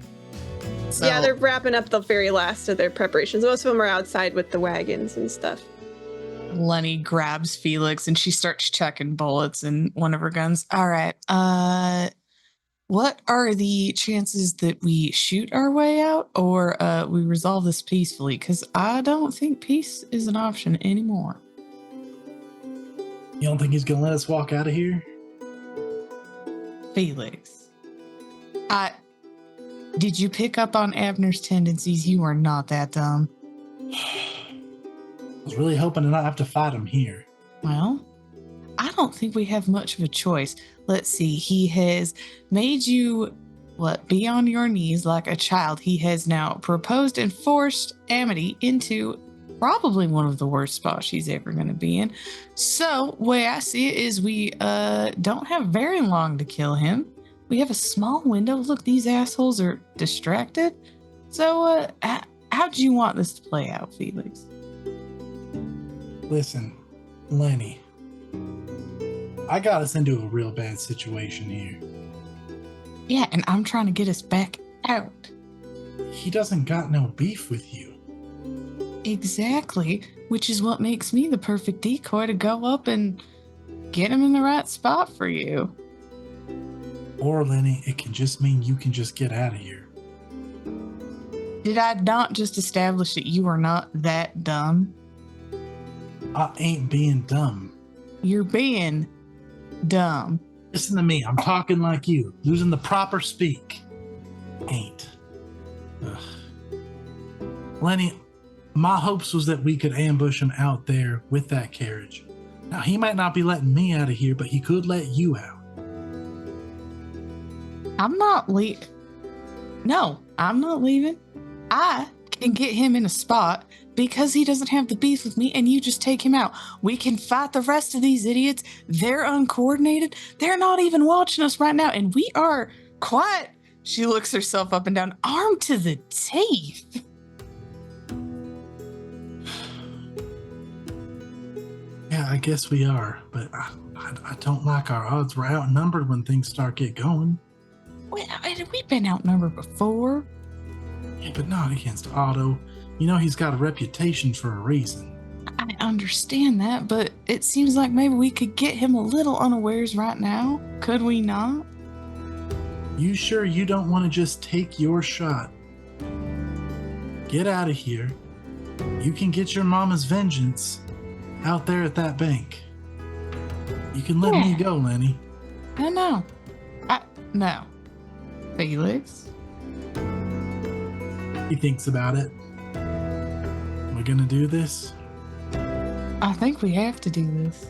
So Yeah, they're wrapping up the very last of their preparations. Most of them are outside with the wagons and stuff. Lenny grabs Felix and she starts checking bullets in one of her guns. All right. What are the chances that we shoot our way out or we resolve this peacefully? Because I don't think peace is an option anymore. You don't think he's gonna let us walk out of here? Felix, did you pick up on Abner's tendencies? You are not that dumb. I was really hoping to not have to fight him here. Well, I don't think we have much of a choice. Let's see. He has made you, be on your knees like a child. He has now proposed and forced Amity into probably one of the worst spots she's ever going to be in. So, way I see it is we don't have very long to kill him. We have a small window. Look, these assholes are distracted. So, how do you want this to play out, Felix? Listen, Lenny, I got us into a real bad situation here. Yeah, and I'm trying to get us back out. He doesn't got no beef with you. Exactly, which is what makes me the perfect decoy to go up and get him in the right spot for you. Or, Lenny, it can just mean you can just get out of here. Did I not just establish that you are not that dumb? I ain't being dumb. You're being dumb. Listen to me, I'm talking like you, using the proper speak. Ain't. Ugh. Lenny, my hopes was that we could ambush him out there with that carriage. Now, he might not be letting me out of here, but he could let you out. I'm not leaving. No, I'm not leaving. I can get him in a spot because he doesn't have the beef with me and you just take him out. We can fight the rest of these idiots. They're uncoordinated. They're not even watching us right now. And we are quite, she looks herself up and down, armed to the teeth. Yeah, I guess we are, but I don't like our odds. We're outnumbered when things start get going. We've been outnumbered before. Yeah, but not against Otto. You know he's got a reputation for a reason. understand that, but it seems like maybe we could get him a little unawares right now. Could we not? You sure you don't want to just take your shot? Get out of here. You can get your mama's vengeance out there at that bank. You can let me go, Lenny. I know. No. Felix? He thinks about it. We're gonna do this? I think we have to do this.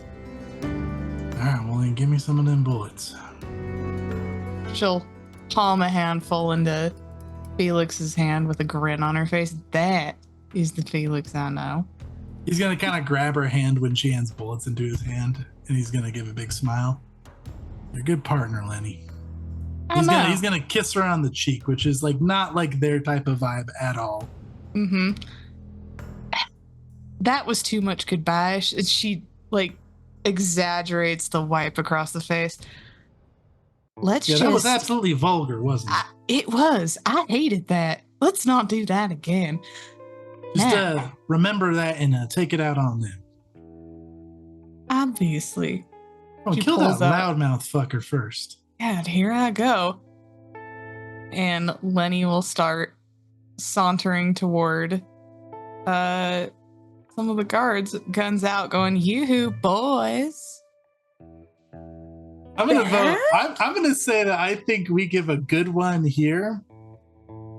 Alright, well then give me some of them bullets. She'll palm a handful into Felix's hand with a grin on her face. That is the Felix I know. He's gonna kind of grab her hand when she hands bullets into his hand, and he's gonna give a big smile. You're a good partner, Lenny. He's gonna kiss her on the cheek, which is like not like their type of vibe at all. Mm-hmm. That was too much goodbye. She like exaggerates the wipe across the face. That was absolutely vulgar, wasn't it? It was. I hated that. Let's not do that again. Just remember that and take it out on them. Obviously. Oh, kill that loudmouth fucker first. God, here I go. And Lenny will start sauntering toward some of the guards, guns out, going, "Yoo-hoo, boys." I'm gonna vote. I'm gonna say that I think we give a good one here.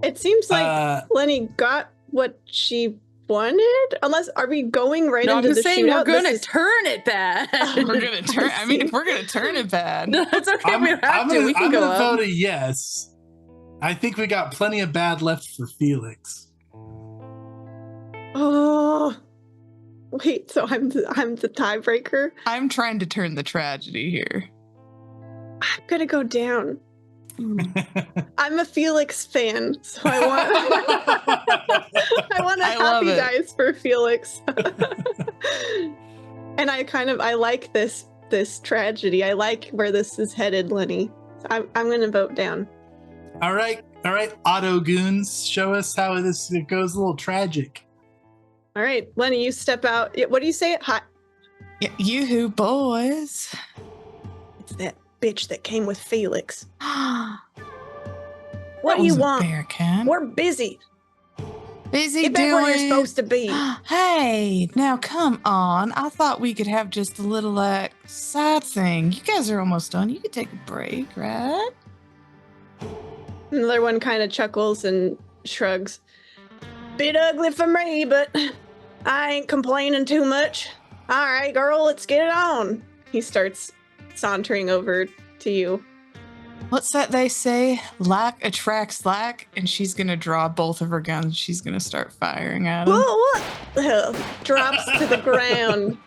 It seems like Lenny got what she wanted. Unless, are we going right into the shootout? We're gonna turn it bad. We're gonna turn. I mean, if we're gonna turn it bad, it's okay. We have to. We can go up. I'm gonna vote a yes. I think we got plenty of bad left for Felix. Oh, wait. So I'm the tiebreaker. I'm trying to turn the tragedy here. I'm gonna go down. I'm a Felix fan, so I want a happy dice for Felix. And I like this tragedy. I like where this is headed, Lenny. So I'm gonna vote down. All right, Auto Goons, show us how it goes a little tragic. All right, Lenny, you step out. What do you say? Hi. Yeah, yoo-hoo, boys. It's that bitch that came with Felix. What do you want? We're busy. Busy Get back doing where you're supposed to be. Hey, now come on. I thought we could have just a little side thing. You guys are almost done. You could take a break, right? Another one kind of chuckles and shrugs. Bit ugly for me, but I ain't complaining too much. All right, girl, let's get it on. He starts sauntering over to you. What's that they say? Like attracts like, and she's gonna draw both of her guns. She's gonna start firing at him. What the hell? Drops to the ground.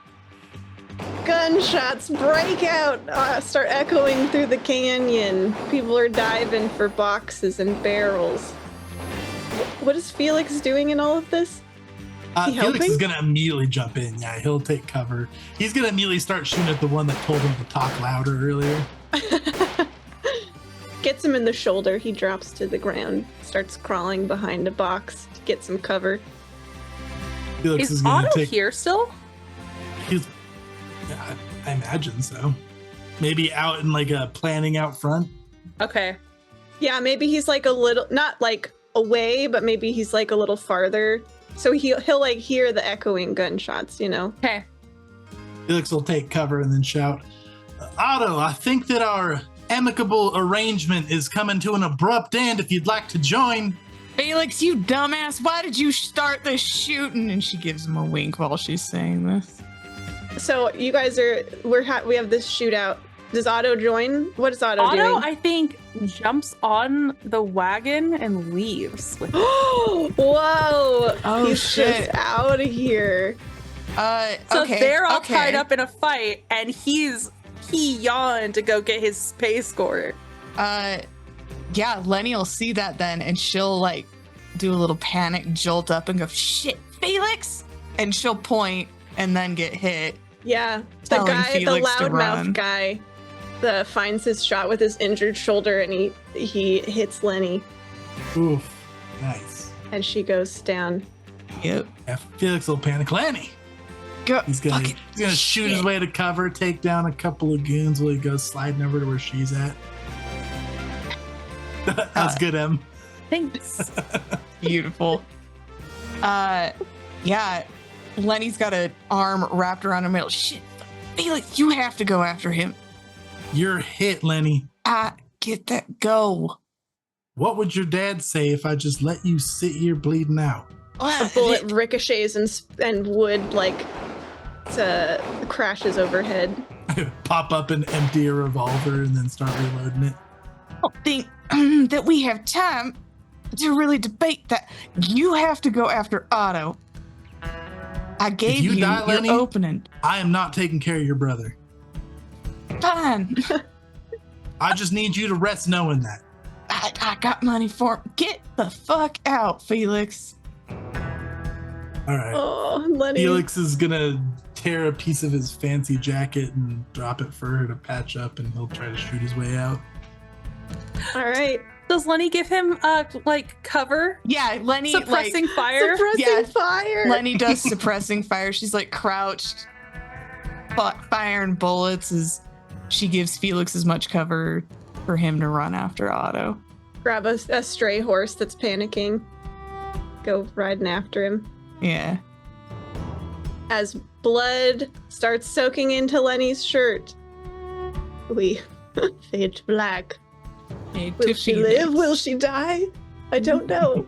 Gunshots break out, start echoing through the canyon. People are diving for boxes and barrels. What is Felix doing in all of this? Felix is gonna immediately jump in. Yeah, he'll take cover. He's gonna immediately start shooting at the one that told him to talk louder earlier. Gets him in the shoulder. He drops to the ground, starts crawling behind a box to get some cover. Felix is Otto here still? I imagine so. Maybe out in like a planning out front. Okay. Yeah, maybe he's like a little, not like away, but maybe he's like a little farther. So he'll like hear the echoing gunshots, you know? Okay. Felix will take cover and then shout, Otto, I think that our amicable arrangement is coming to an abrupt end if you'd like to join. Felix, you dumbass, why did you start the shooting? And she gives him a wink while she's saying this. So you guys we have this shootout. Does Otto join? What is Otto doing? Otto, I think, jumps on the wagon and leaves. Whoa! Oh, he's shit. just out of here. So they're all tied up in a fight, and he yawned to go get his pay score. Yeah, Lenny will see that then, and she'll like do a little panic jolt up and go, "Shit, Felix!" And she'll point and then get hit. Yeah, the loudmouth guy, finds his shot with his injured shoulder, and he hits Lenny. Oof, nice. And she goes down. Yep. Yeah, Felix will panic. Lenny, Go. He's gonna shoot his way to cover, take down a couple of goons while he goes sliding over to where she's at. That's good, Em. Thanks. Beautiful. Yeah. Lenny's got an arm wrapped around him. Shit, Felix, you have to go after him. You're hit, Lenny. Get that go. What would your dad say if I just let you sit here bleeding out? A bullet ricochets and wood crashes overhead. Pop up and empty a revolver and then start reloading it. I don't think that we have time to really debate that. You have to go after Otto. I gave you die, your Lenny, opening. I am not taking care of your brother. Fine. I just need you to rest knowing that. I got money for him. Get the fuck out, Felix. All right. Oh, Lenny. Felix is gonna tear a piece of his fancy jacket and drop it for her to patch up, and he'll try to shoot his way out. All right. Does Lenny give him cover? Yeah, Lenny Suppressing fire? Suppressing fire. Lenny does suppressing fire. She's crouched, firing bullets as she gives Felix as much cover for him to run after Otto. Grab a stray horse that's panicking. Go riding after him. Yeah. As blood starts soaking into Lenny's shirt, we fade to black. Will she live? Will she die? I don't know.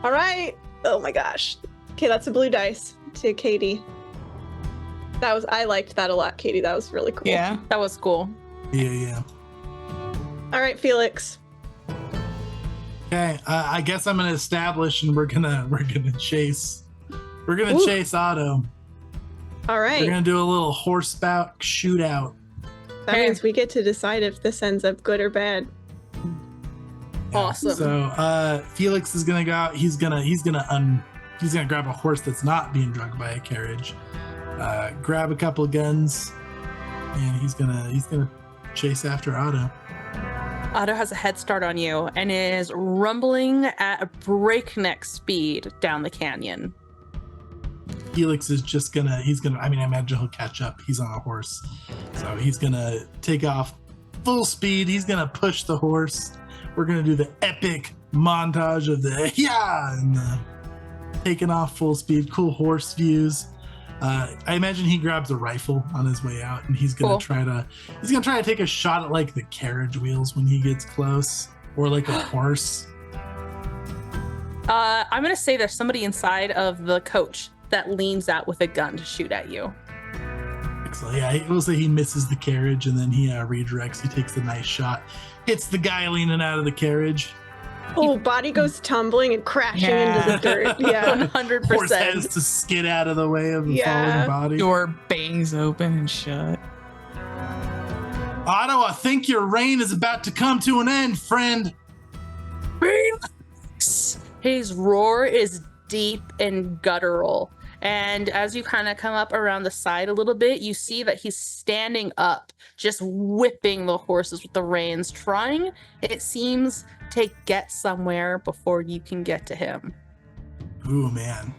All right. Oh my gosh. Okay, that's a blue dice to Katie. I liked that a lot, Katie. That was really cool. Yeah. That was cool. Yeah. All right, Felix. Okay, I guess I'm gonna establish, and we're gonna chase. We're gonna chase Otto. All right. We're gonna do a little horseback shootout. That means we get to decide if this ends up good or bad. Awesome. So Felix is gonna go out. He's gonna grab a horse that's not being drugged by a carriage. Grab a couple of guns, and he's gonna chase after Otto. Otto has a head start on you and is rumbling at a breakneck speed down the canyon. Felix is just I imagine he'll catch up. He's on a horse. So he's gonna take off full speed. He's gonna push the horse. We're gonna do the epic montage of the and the taking off full speed, cool horse views. I imagine he grabs a rifle on his way out, and he's gonna try to take a shot at the carriage wheels when he gets close, or a horse. I'm gonna say there's somebody inside of the coach that leans out with a gun to shoot at you. Excellent. Yeah, we'll say he misses the carriage, and then he redirects. He takes a nice shot, hits the guy leaning out of the carriage. Oh, body goes tumbling and crashing into the dirt. Yeah, 100%. Horse has to skid out of the way of the falling body. Door bangs open and shut. Otto, I think your reign is about to come to an end, friend. His roar is deep and guttural. And as you kind of come up around the side a little bit, you see that he's standing up, just whipping the horses with the reins, trying, it seems, to get somewhere before you can get to him. Ooh, man.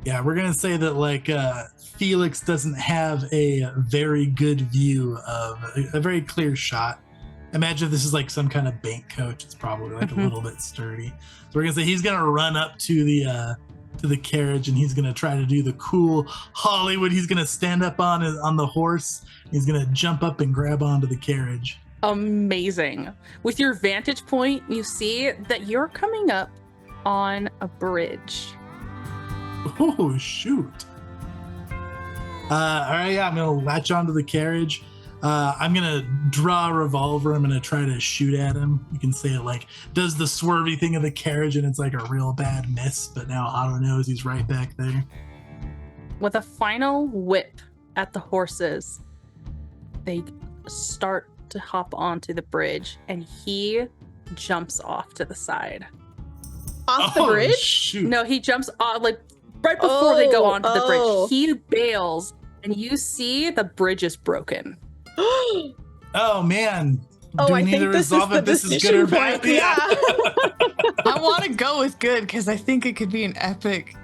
Yeah, we're going to say that Felix doesn't have a very good view of a very clear shot. Imagine if this is some kind of bank coach. It's probably a little bit sturdy. So we're going to say he's going to run up to the carriage, and he's going to try to do the cool Hollywood. He's going to stand up on the horse. He's going to jump up and grab onto the carriage. Amazing. With your vantage point, you see that you're coming up on a bridge. Oh, shoot. All right, yeah, I'm going to latch onto the carriage. I'm going to draw a revolver. I'm going to try to shoot at him. You can say it does the swervy thing of the carriage, and it's a real bad miss, but now Otto knows he's right back there. With a final whip at the horses, they start to hop onto the bridge, and he jumps off to the side. Off the bridge? Shoot. No, he jumps off right before they go onto the bridge. He bails, and you see the bridge is broken. Oh man. Do we I need to think resolve if this is good or bad? Yeah. I want to go with good because I think it could be an epic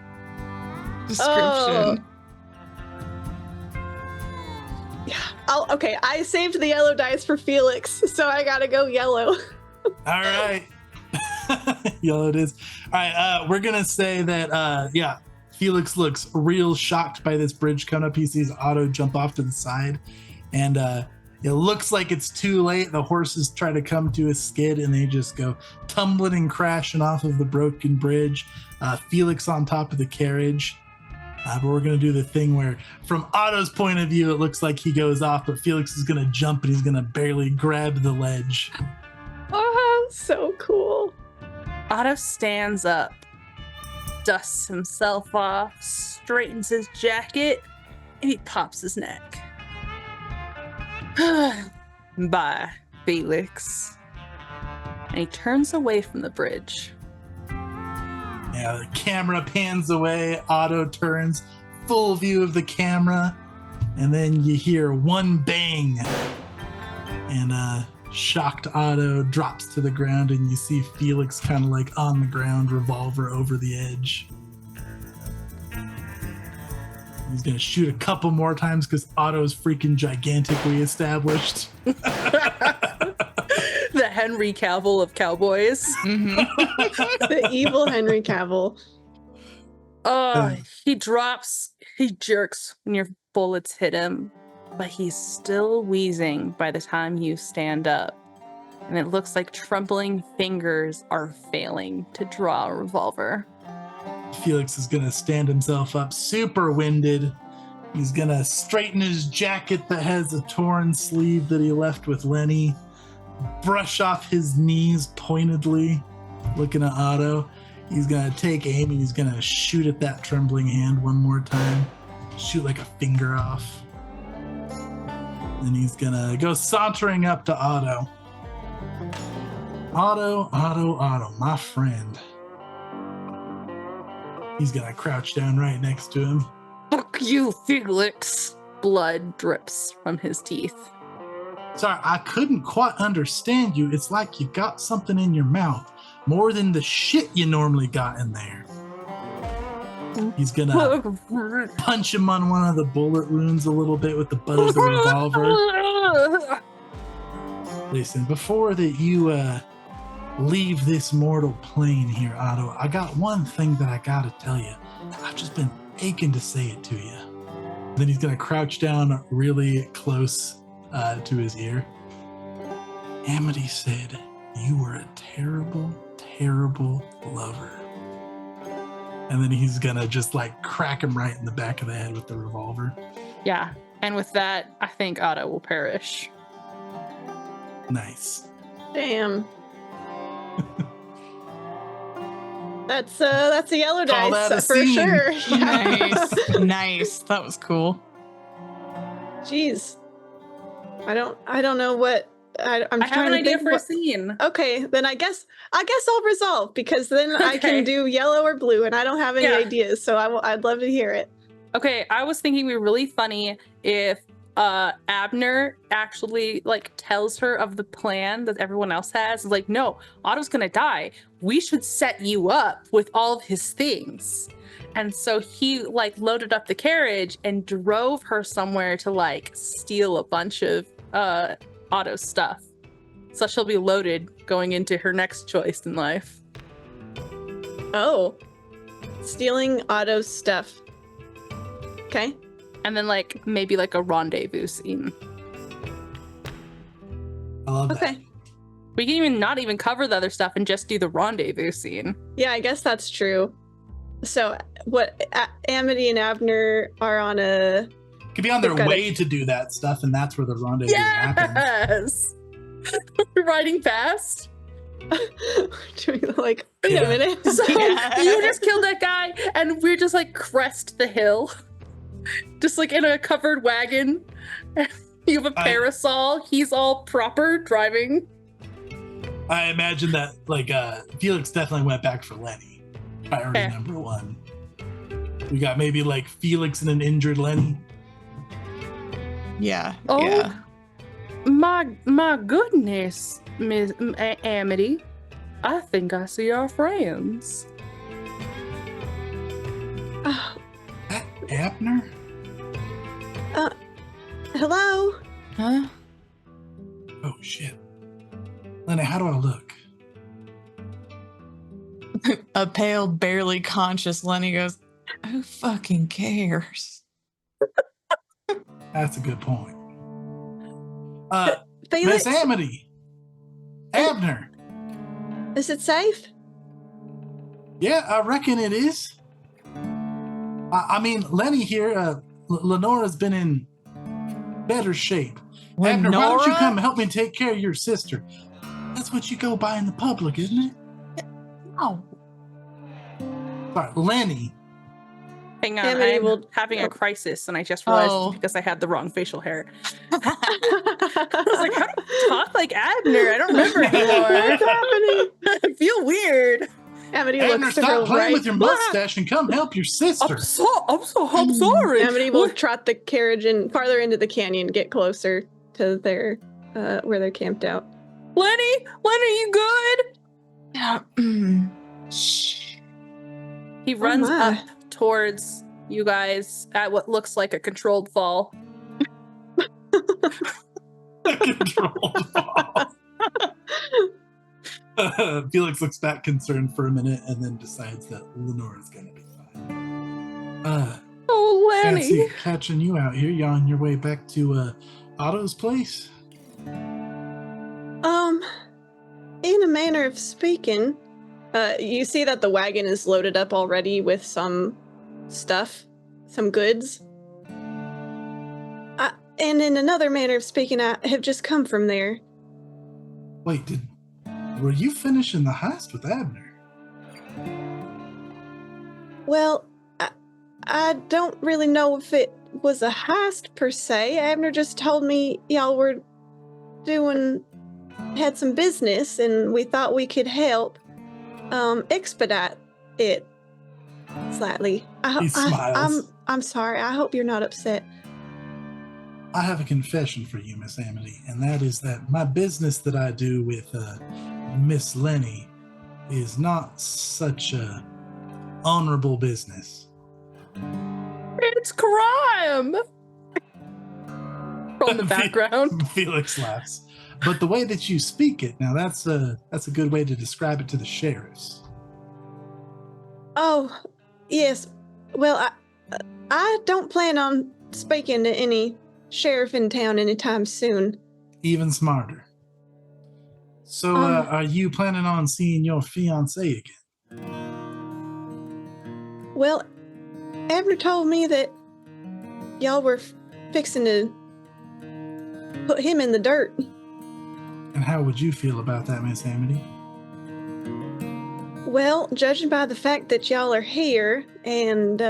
description. Okay, I saved the yellow dice for Felix, so I gotta go yellow. All right. Yellow it is. All right, we're gonna say that Felix looks real shocked by this bridge coming up. He sees Otto jump off to the side, and it looks like it's too late. The horses try to come to a skid, and they just go tumbling and crashing off of the broken bridge. Felix on top of the carriage. But we're going to do the thing where, from Otto's point of view, it looks like he goes off, but Felix is going to jump and he's going to barely grab the ledge. Oh, so cool. Otto stands up, dusts himself off, straightens his jacket, and he pops his neck. Bye, Felix. And he turns away from the bridge. Yeah, the camera pans away. Otto turns, full view of the camera, and then you hear one bang, and shocked Otto drops to the ground, and you see Felix kind of like on the ground, revolver over the edge. He's gonna shoot a couple more times because Otto's freaking gigantically established. The Henry Cavill of cowboys. The evil Henry Cavill. He drops, he jerks when your bullets hit him, but he's still wheezing by the time you stand up. And it looks like trembling fingers are failing to draw a revolver. Felix is gonna stand himself up, super winded. He's gonna straighten his jacket that has a torn sleeve that he left with Lenny, brush off his knees pointedly, looking at Otto. He's gonna take aim and he's gonna shoot at that trembling hand one more time. Shoot like a finger off. And he's gonna go sauntering up to Otto. Otto, my friend. He's gonna crouch down right next to him. Fuck you, Felix. Blood drips from his teeth. Sorry, I couldn't quite understand you. It's like you got something in your mouth. More than the shit you normally got in there. He's gonna punch him on one of the bullet wounds a little bit with the butt of the revolver. Listen, before that you leave this mortal plane here, Otto, I got one thing that I gotta tell you. I've just been aching to say it to you. Then he's gonna crouch down really close to his ear. Amity said you were a terrible, terrible lover. And then he's gonna just like crack him right in the back of the head with the revolver. Yeah, and with that, I think Otto will perish. Nice. Damn. That's a yellow Call dice that a for scene. sure. Nice. That was cool. Jeez. I don't know what I'm I have trying an to idea think for a what- scene. Okay, then I guess I'll resolve because then I Okay. can do yellow or blue, and I don't have any Yeah. ideas, so I'd love to hear it. Okay, I was thinking it'd be really funny if Abner actually like tells her of the plan that everyone else has. It's like, no, Otto's gonna die. We should set you up with all of his things. And so he like loaded up the carriage and drove her somewhere to like steal a bunch of Otto's stuff. So she'll be loaded going into her next choice in life. Oh, stealing Otto's stuff. Okay. And then like maybe like a rendezvous scene. I love that. Okay. We can even not even cover the other stuff and just do the rendezvous scene. Yeah, I guess that's true. So what? Amity and Abner are on a. Could be on their They've got way to do that stuff, and that's where the rendezvous happens. Yes. We're riding fast. doing like, wait Yeah. a minute. So Yeah. you just killed that guy, and we're just like crest the hill, just like in a covered wagon. You have a parasol. He's all proper driving. I imagine that like Felix definitely went back for Lenny. Priority Okay. number one. We got maybe like Felix and an injured Lenny. Yeah. Oh, Yeah. my goodness, Miss Amity. I think I see our friends. Oh, That Abner? hello. Huh? Oh, shit. Lenny, how do I look? A pale, barely conscious Lenny goes, who fucking cares? That's a good point. Felix, Miss Amity! Abner! is it safe? Yeah, I reckon it is. I mean, Lenny here, Lenora's been in better shape. Abner, why don't you come help me take care of your sister? That's what you go by in the public, isn't it? Oh. Sorry, Lenny. Hang on, Amity I'm will- having a crisis, and I just realized it's because I had the wrong facial hair. I was like, how do I talk like Abner? I don't remember anymore. What's happening? I feel weird. Amity Abner, looks to her stop playing right. with your mustache and come help your sister. I'm sorry. Amity will trot the carriage in farther into the canyon, get closer to their where they're camped out. Lenny, you good? Yeah. Shh. He runs my. up towards you guys at what looks like a controlled fall. Controlled fall. Felix looks back concerned for a minute and then decides that Lenora's gonna be fine. Oh, Lenny. Fancy catching you out here. You on your way back to Otto's place? In a manner of speaking, you see that the wagon is loaded up already with some stuff, some goods. And in another manner of speaking, I have just come from there. Wait, were you finishing the heist with Abner? Well, I don't really know if it was a heist per se. Abner just told me y'all were had some business and we thought we could help expedite it slightly. He smiles. I'm sorry. I hope you're not upset. I have a confession for you, Miss Amity, and that is that my business that I do with Miss Lenny is not such a honorable business. It's crime. From the background. Felix laughs. But the way that you speak it, now that's a good way to describe it to the sheriffs. Oh, yes. Well, I don't plan on speaking to any sheriff in town anytime soon. Even smarter. So, are you planning on seeing your fiancé again? Well, Abner told me that y'all were fixing to put him in the dirt. And how would you feel about that, Miss Amity? Well, judging by the fact that y'all are here, and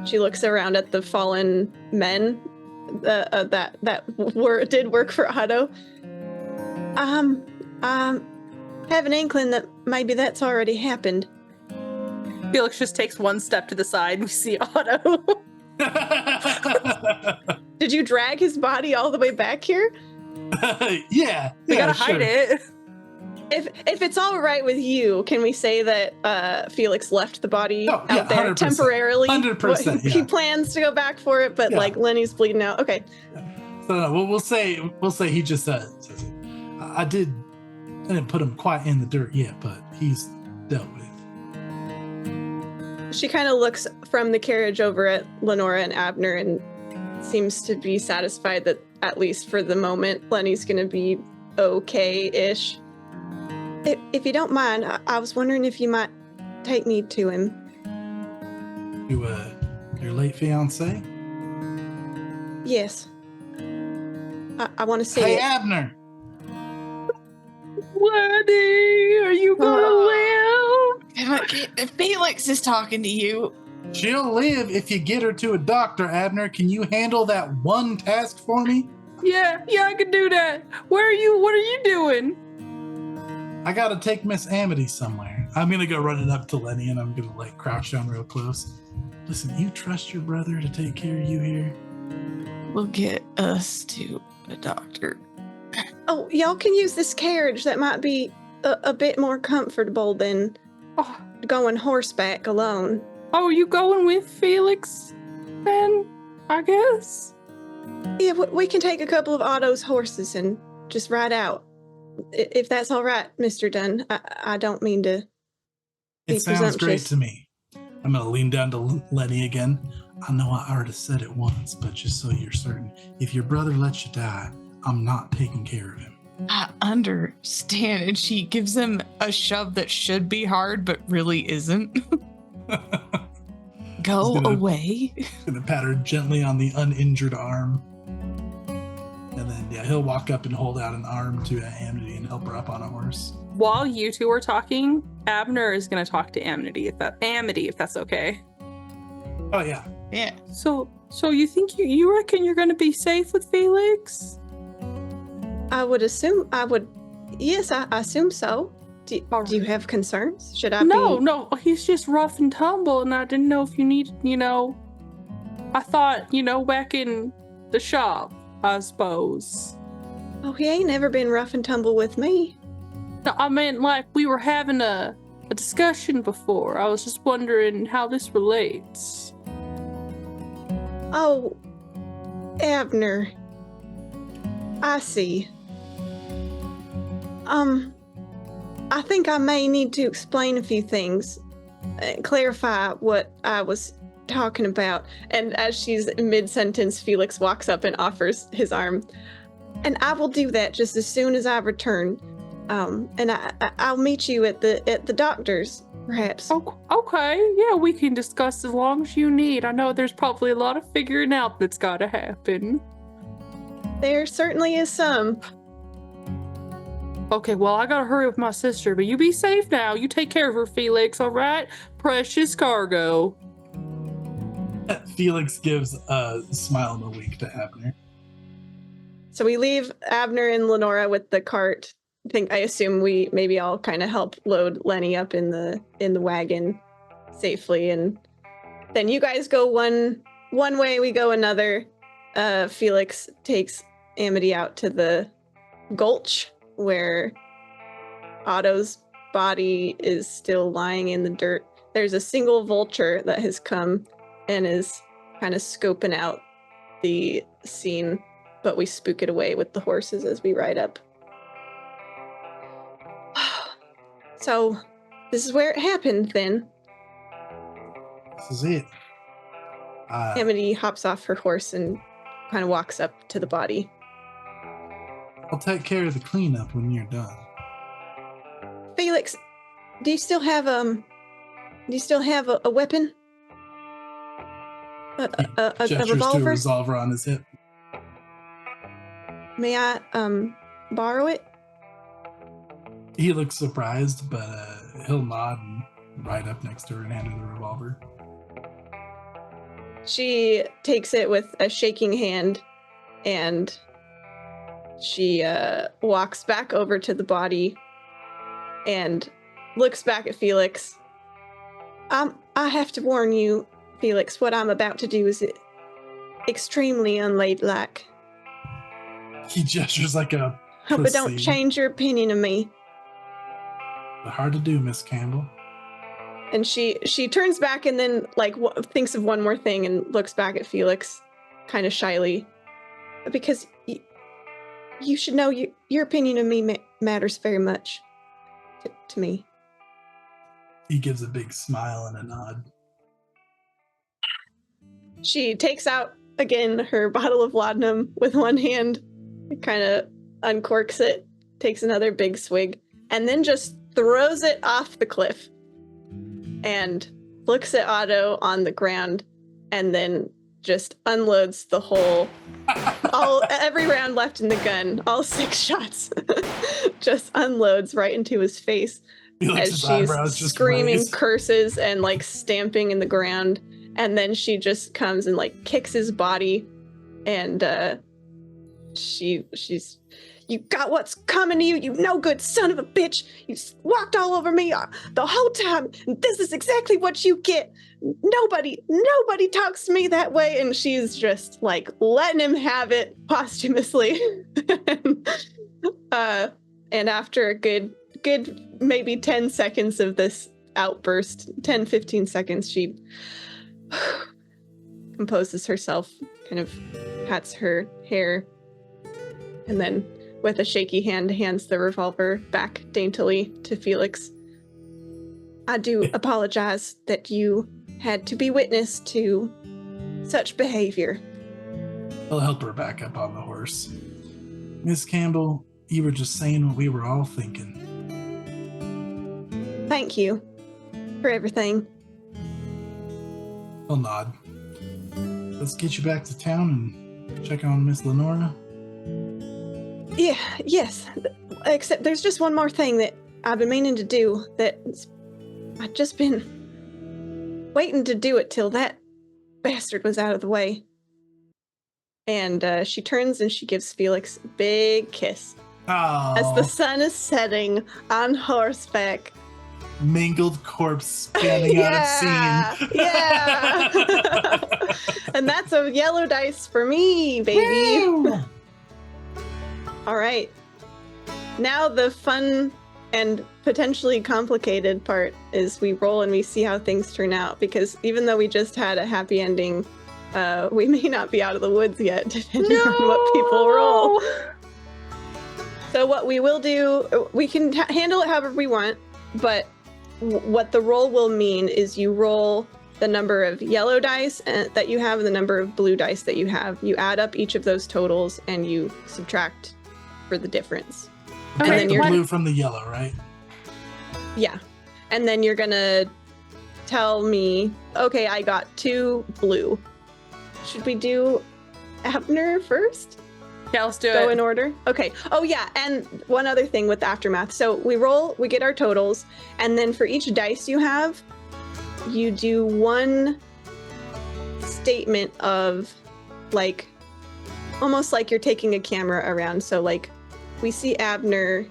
she looks around at the fallen men that did work for Otto. I have an inkling that maybe that's already happened. Felix just takes one step to the side and we see Otto. Did you drag his body all the way back here? Yeah. We gotta sure. hide it. If it's all right with you, can we say that Felix left the body out there 100%. temporarily? 100%. He plans to go back for it, but like Lenny's bleeding out. Okay. So no, we'll say he just says it. I didn't put him quite in the dirt yet, but he's dealt with. She kind of looks from the carriage over at Lenora and Abner and seems to be satisfied that, at least for the moment, Lenny's going to be okay-ish. If you don't mind, I was wondering if you might take me to him. Your late fiancé? Yes. I want to see Hey, it. Abner! Lenny, are you gonna live? Felix is talking to you. She'll live if you get her to a doctor, Abner. Can you handle that one task for me? Yeah, I can do that. What are you doing? I gotta take Miss Amity somewhere. I'm gonna go running up to Lenny and I'm gonna like crouch down real close. Listen, you trust your brother to take care of you here? We'll get us to a doctor. Oh, y'all can use this carriage. That might be a bit more comfortable than going horseback alone. Oh, are you going with Felix then? I guess. Yeah, we can take a couple of Otto's horses and just ride out. If that's all right, Mr. Dunn. I don't mean to be It sounds great presumptuous. to me. I'm going to lean down to Lenny again. I know I already said it once, but just so you're certain, if your brother lets you die, I'm not taking care of him. I understand. And she gives him a shove that should be hard, but really isn't. Go away. Gonna pat her gently on the uninjured arm. And then, yeah, he'll walk up and hold out an arm to Amity and help her up on a horse. While you two are talking, Abner is going to talk to Amity, if that's okay. Oh, yeah. Yeah. So you think you reckon you're going to be safe with Felix? I would. Yes, I assume so. Do you have concerns? Should I No, he's just rough and tumble, and I didn't know if you need, I thought, back in the shop, I suppose. Oh, he ain't never been rough and tumble with me. No, I meant like we were having a discussion before. I was just wondering how this relates. Oh, Abner. I see. I think I may need to explain a few things, clarify what I was talking about. And as she's mid-sentence, Felix walks up and offers his arm. And I will do that just as soon as I return. And I'll meet you at the doctor's, perhaps. Oh, okay, yeah, we can discuss as long as you need. I know there's probably a lot of figuring out that's got to happen. There certainly is some. Okay, well, I gotta hurry with my sister, but you be safe now. You take care of her, Felix, all right? Precious cargo. Felix gives a smile and a wink to Abner. So we leave Abner and Lenora with the cart. I assume we maybe all kind of help load Lenny up in the wagon safely, and then you guys go one way, we go another. Felix takes Amity out to the gulch where Otto's body is still lying in the dirt. There's a single vulture that has come and is kind of scoping out the scene, but we spook it away with the horses as we ride up. So, this is where it happened then. This is it. Amity hops off her horse and kind of walks up to the body. I'll take care of the cleanup when you're done. Felix, do you still have a weapon? A Gestures revolver? to a revolver on his hip. May I borrow it? He looks surprised, but he'll nod and ride up next to her and hand her the revolver. She takes it with a shaking hand, and she walks back over to the body and looks back at Felix. I have to warn you, Felix, what I'm about to do is extremely unladylike. He gestures like a pussy. But don't change your opinion of me. Hard to do, Miss Campbell. And she turns back and then thinks of one more thing and looks back at Felix kind of shyly. Because you should know your opinion of me matters very much to me. He gives a big smile and a nod. She takes out again her bottle of laudanum with one hand, kind of uncorks it, takes another big swig, and then just throws it off the cliff and looks at Otto on the ground and then just unloads the whole every round left in the gun, all 6 shots, just unloads right into his face as she's screaming curses and stamping in the ground. And then she just comes and kicks his body, and she's, "You got what's coming to you, you no good son of a bitch! You walked all over me the whole time, and this is exactly what you get. Nobody talks to me that way." And she's just letting him have it posthumously. And after a good maybe 10 seconds of this outburst, 10-15 seconds, she composes herself, kind of pats her hair, and then with a shaky hand hands the revolver back daintily to Felix. I do apologize that you had to be witness to such behavior. I'll help her back up on the horse. Miss Campbell, you were just saying what we were all thinking. Thank you for everything. I'll nod. Let's get you back to town and check on Miss Lenora. Yeah, yes. Except there's just one more thing that I've been meaning to do that I've just been waiting to do it till that bastard was out of the way. And she turns and she gives Felix a big kiss. Oh, As the sun is setting on horseback. Mangled corpse standing out of scene. Yeah. And that's a yellow dice for me, baby. Woo! All right. Now the fun and potentially complicated part is we roll and we see how things turn out, because even though we just had a happy ending, we may not be out of the woods yet, depending on what people roll. So what we will do, we can handle it however we want, but what the roll will mean is you roll the number of yellow dice that you have and the number of blue dice that you have. You add up each of those totals and you subtract for the difference. Okay, And then the you're blue from the yellow, right? Yeah. And then you're gonna tell me, okay, I got 2 blue. Should we do Abner first? Yeah, let's do Go it. in order? Okay. Oh yeah, and one other thing with the aftermath. So we roll, we get our totals, and then for each dice you have, you do one statement of, like, almost like you're taking a camera around. So like, we see Abner,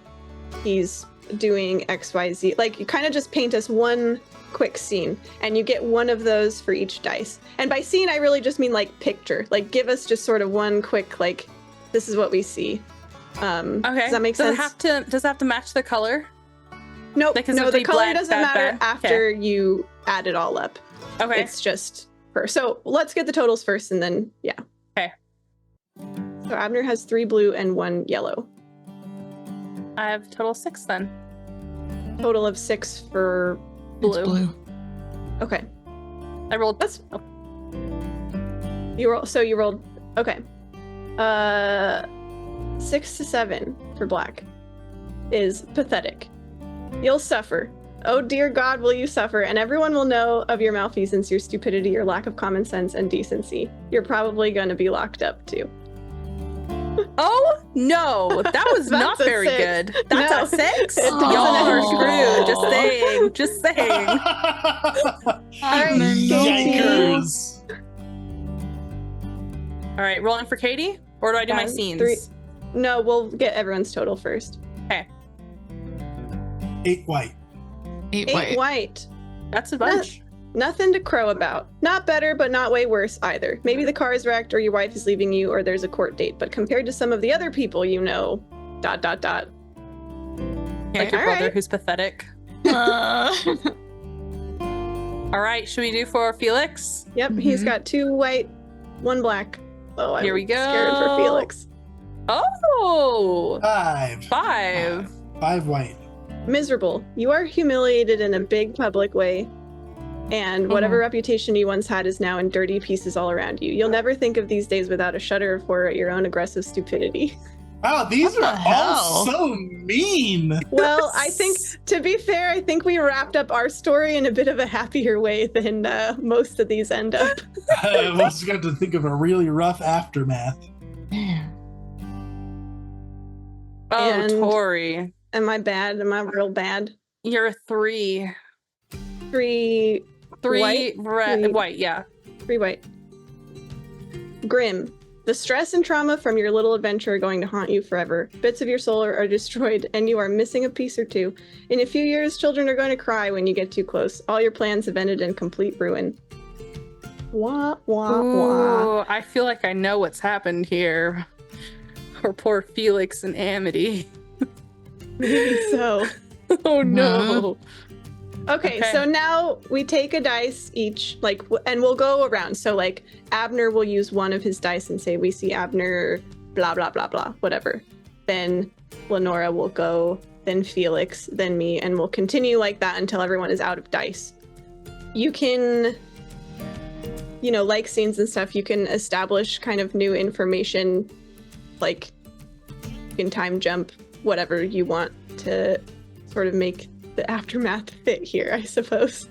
he's doing XYZ. Like, you kind of just paint us one quick scene, and you get one of those for each dice. And by scene, I really just mean like picture. Like, give us just sort of one quick, like, this is what we see. Okay. Does that make sense? Does it have to match the color? Nope. Like, does No, it the be color black, doesn't bad, matter bad? after you add it all up. Okay. It's just per. So let's get the totals first, and then yeah. Okay. So Abner has 3 blue and 1 yellow. I have total 6 then. Total of 6 for Blue. It's blue. okay. I rolled. That's you roll. So you rolled. Okay. 6 to 7 for black is pathetic. You'll suffer. Oh dear God, will you suffer? And everyone will know of your malfeasance, your stupidity, your lack of common sense and decency. You're probably going to be locked up too. Oh no, that was not That's a very 6. good. That's No, a 6. it Y'all doesn't are ever- screwed. Just saying. All right, Yikers. All right, rolling for Katie, or do I do my Yeah, scenes? 3. No, we'll get everyone's total first. 8 white. 8 8 white. white. That's a bunch. Nothing to crow about. Not better, but not way worse either. Maybe the car is wrecked, or your wife is leaving you, or there's a court date. But compared to some of the other people you know, ... Like your All brother, right. who's pathetic. Uh, All right, should we do for Felix? Yep, he's Mhm. got 2 white, 1 black. Oh, I'm Here we scared for go. Felix. Oh, 5. 5. 5 white. Miserable. You are humiliated in a big public way, and whatever reputation you once had is now in dirty pieces all around you. You'll never think of these days without a shudder of horror at your own aggressive stupidity. Wow, these What are the all hell? so mean. Well, I think, to be fair, I think we wrapped up our story in a bit of a happier way than most of these end up. I also got to think of a really rough aftermath. man. Oh, And- Tori, Am I bad? Am I real bad? you're a 3. 3 3 White? red, Three- white, yeah. 3 white. Grim. The stress and trauma from your little adventure are going to haunt you forever. Bits of your soul are destroyed, and you are missing a piece or two. In a few years, children are going to cry when you get too close. All your plans have ended in complete ruin. Wah, wah, wah. Ooh, I feel like I know what's happened here. Or poor Felix and Amity. Maybe so. Oh no. Okay, Okay. so now we take a dice each, and we'll go around. So, Abner will use one of his dice and say, we see Abner, blah, blah, blah, blah, whatever. Then Lenora will go, then Felix, then me, and we'll continue like that until everyone is out of dice. You can, like scenes and stuff, you can establish kind of new information, like you can time jump, whatever you want to sort of make the aftermath fit here, I suppose.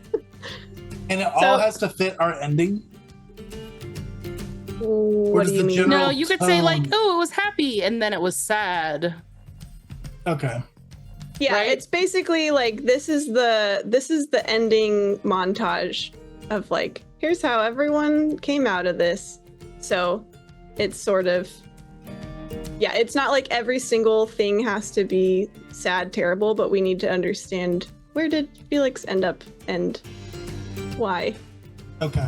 And it all has to fit our ending? What do you mean? No, you could say like, tone- oh, it was happy, and then it was sad. Okay. Yeah, right? it's basically like this is the ending montage of like, here's how everyone came out of this. So it's sort of, yeah, it's not like every single thing has to be sad, terrible, but we need to understand, where did Felix end up and why? Okay.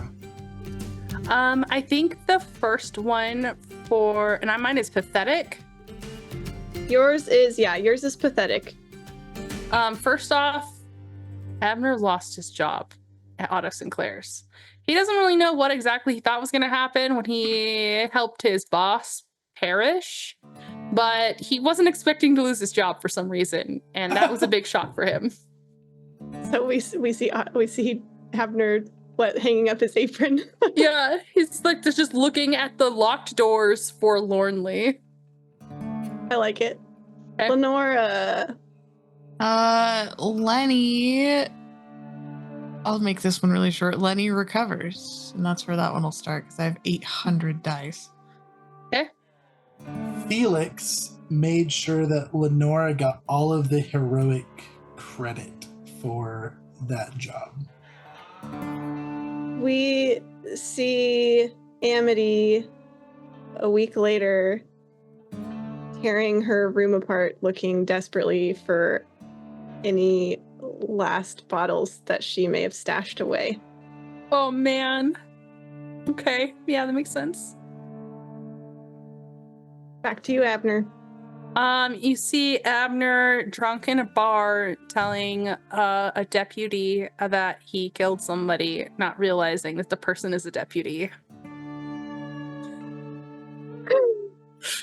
I think the first one and mine is pathetic. Yours is pathetic. First off, Abner lost his job at Otto Sinclair's. He doesn't really know what exactly he thought was going to happen when he helped his boss perish, but he wasn't expecting to lose his job for some reason, and that was a big shock for him. So we see Abner hanging up his apron. Yeah, he's like just looking at the locked doors forlornly. I like it. Okay. Lenora. Lenny. I'll make this one really short. Lenny recovers, and that's where that one will start because I have 800 dice. Okay. Felix made sure that Lenora got all of the heroic credit for that job. We see Amity a week later tearing her room apart, looking desperately for any last bottles that she may have stashed away. Oh man. Okay, yeah, that makes sense. Back to you, Abner. You see Abner drunk in a bar telling a deputy that he killed somebody, not realizing that the person is a deputy.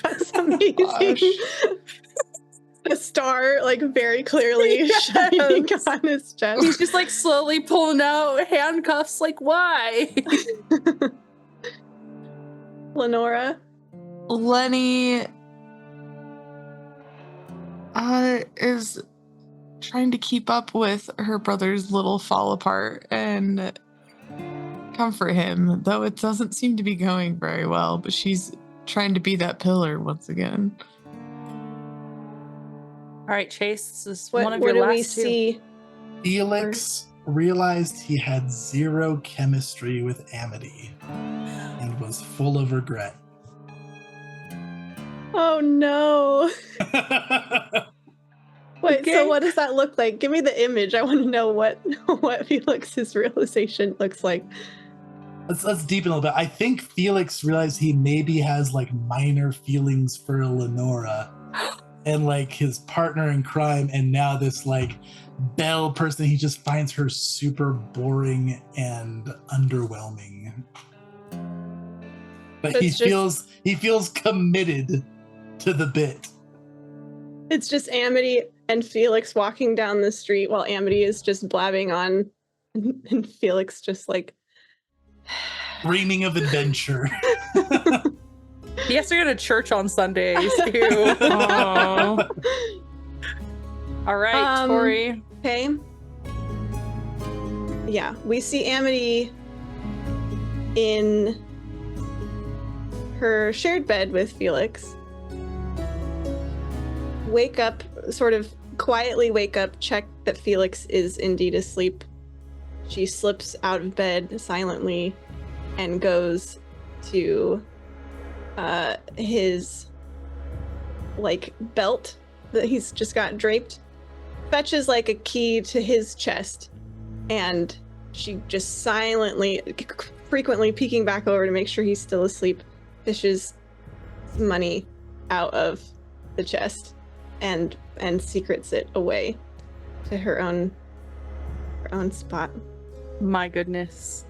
That's amazing. A star, very clearly shining on his chest. He's just slowly pulling out handcuffs, why? Lenora. Lenny is trying to keep up with her brother's little fall apart and comfort him, though it doesn't seem to be going very well, but she's trying to be that pillar once again. All right, Chase, this is What one of do your we last two. see? Felix realized he had zero chemistry with Amity and was full of regret. Oh no. Wait, Okay. so what does that look like? Give me the image. I want to know what Felix's realization looks like. Let's deepen a little bit. I think Felix realized he maybe has minor feelings for Lenora and his partner in crime, and now this Belle person, he just finds her super boring and underwhelming. But It's he feels committed to the bit. It's just Amity and Felix walking down the street while Amity is just blabbing on, and Felix just Dreaming of adventure. He has to go to church on Sundays. Ew. Aw. All right, Tori. Okay. Yeah, we see Amity in her shared bed with Felix. Wake up, sort of quietly wake up, check that Felix is indeed asleep. She slips out of bed silently and goes to his belt that he's just got draped, fetches a key to his chest, and she just silently, frequently peeking back over to make sure he's still asleep, fishes money out of the chest and secrets it away to her own her own spot. My goodness.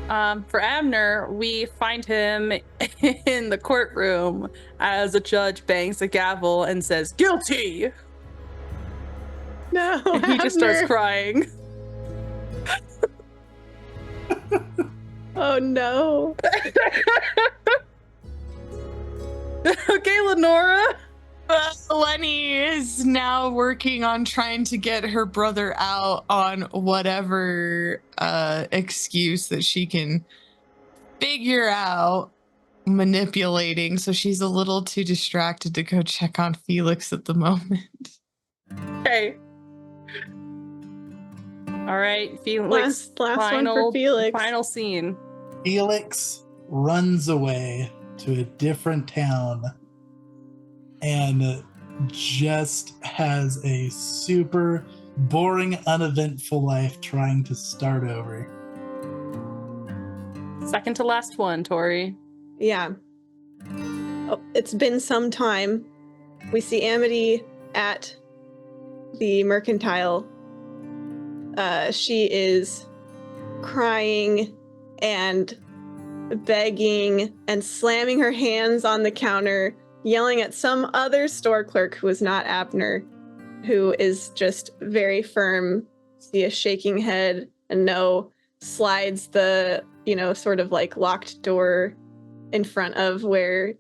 For Abner, we find him in the courtroom as a judge bangs a gavel and says, "Guilty!" No, And he just starts Abner. crying. Oh no. Okay, Lenora. Lenny is now working on trying to get her brother out on whatever excuse that she can figure out manipulating. So she's a little too distracted to go check on Felix at the moment. Okay. All right, Felix. Last one for Felix. Final scene. Felix runs away to a different town and just has a super boring, uneventful life trying to start over. Second to last one, Tori. Yeah. Oh, it's been some time. We see Amity at the mercantile. She is crying and begging and slamming her hands on the counter, yelling at some other store clerk who is not Abner, who is just very firm. See a shaking head and no, slides the, sort of like locked door in front of where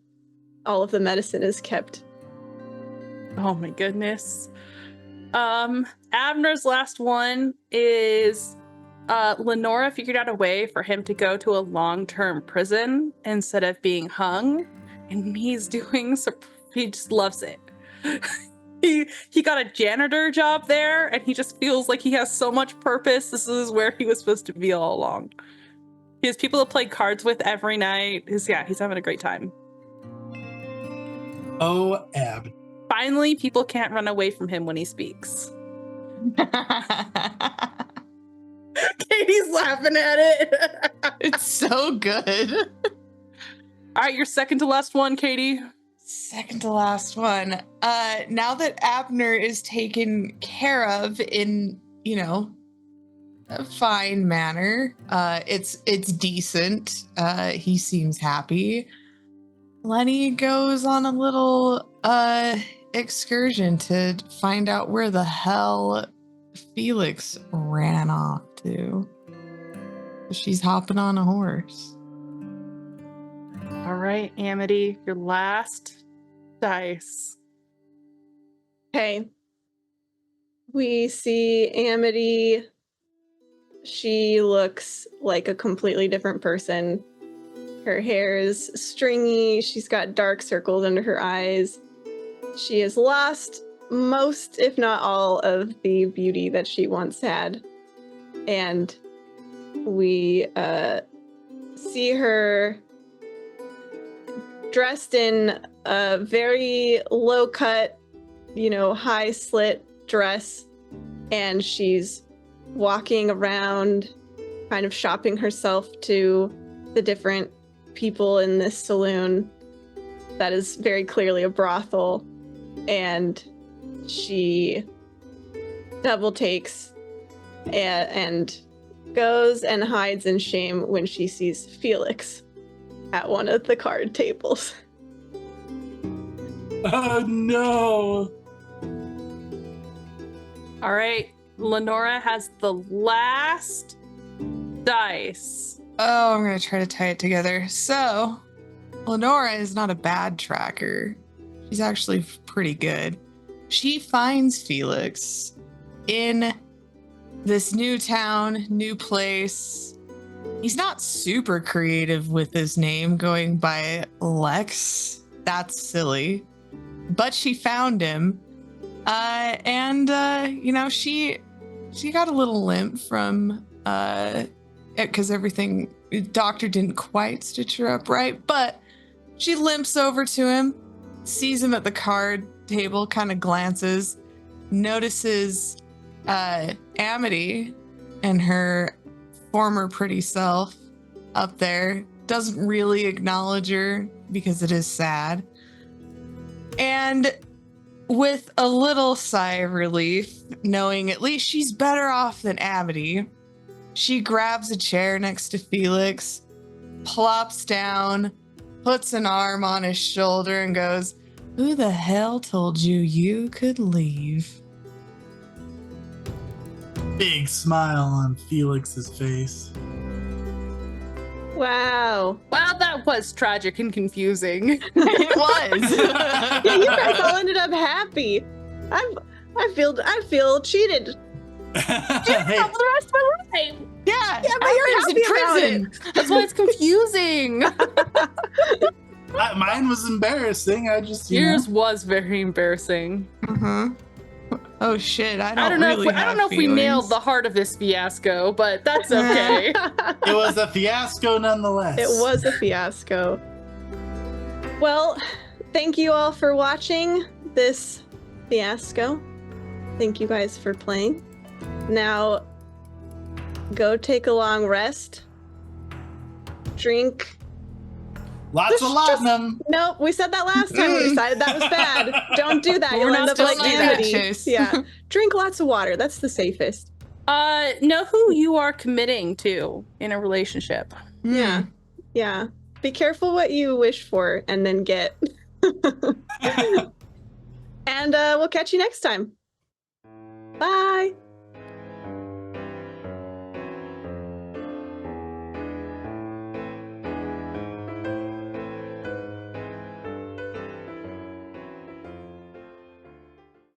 all of the medicine is kept. Oh my goodness. Abner's last one is Lenora figured out a way for him to go to a long-term prison instead of being hung, and he's doing so. He just loves it. He got a janitor job there, and he just feels like he has so much purpose. This is where he was supposed to be all along. He has people to play cards with every night. He's having a great time. Oh, Ab. Finally, people can't run away from him when he speaks. Katie's laughing at it. It's so good. All right, your second to last one, Katie. Second to last one. Now that Abner is taken care of in, a fine manner, it's decent. He seems happy. Lenny goes on a little excursion to find out where the hell Felix ran off to. She's hopping on a horse. All right, Amity, your last dice. Okay. We see Amity. She looks like a completely different person. Her hair is stringy. She's got dark circles under her eyes. She has lost most, if not all, of the beauty that she once had. And we see her dressed in a very low-cut, high slit dress. And she's walking around, kind of shopping herself to the different people in this saloon that is very clearly a brothel, and she double takes and goes and hides in shame when she sees Felix at one of the card tables. Oh no! All right, Lenora has the last dice. Oh, I'm going to try to tie it together. So, Lenora is not a bad tracker. She's actually pretty good. She finds Felix in this new town, new place. He's not super creative with his name, going by Lex. That's silly. But she found him. She got a little limp from because everything, doctor didn't quite stitch her up right, but she limps over to him, sees him at the card table, kind of glances, notices Amity and her former pretty self up there, doesn't really acknowledge her because it is sad. And with a little sigh of relief, knowing at least she's better off than Amity, she grabs a chair next to Felix, plops down, puts an arm on his shoulder, and goes, "Who the hell told you could leave?" Big smile on Felix's face. Wow. Well, that was tragic and confusing. It was. Yeah, you guys all ended up happy. I feel cheated. Hey, For the rest of my life. Yeah, Yeah, but you're Abner's happy about it. That's why it's confusing. mine was embarrassing. I just, Yours was very embarrassing. Uh-huh. Oh shit! I I don't know. really I don't know if we nailed the heart of this fiasco, but that's okay. it was a fiasco nonetheless. It was a fiasco. Well, thank you all for watching this fiasco. Thank you guys for playing. Now, go take a long rest. Drink. Lots of laudanum. Nope, we said that last time. We decided that was bad. Don't do that. We're You'll not end up supposed like to do that, Amity. Chase. Yeah. Drink lots of water. That's the safest. Know who you are committing to in a relationship. Yeah. Yeah. Be careful what you wish for and then get. And we'll catch you next time. Bye.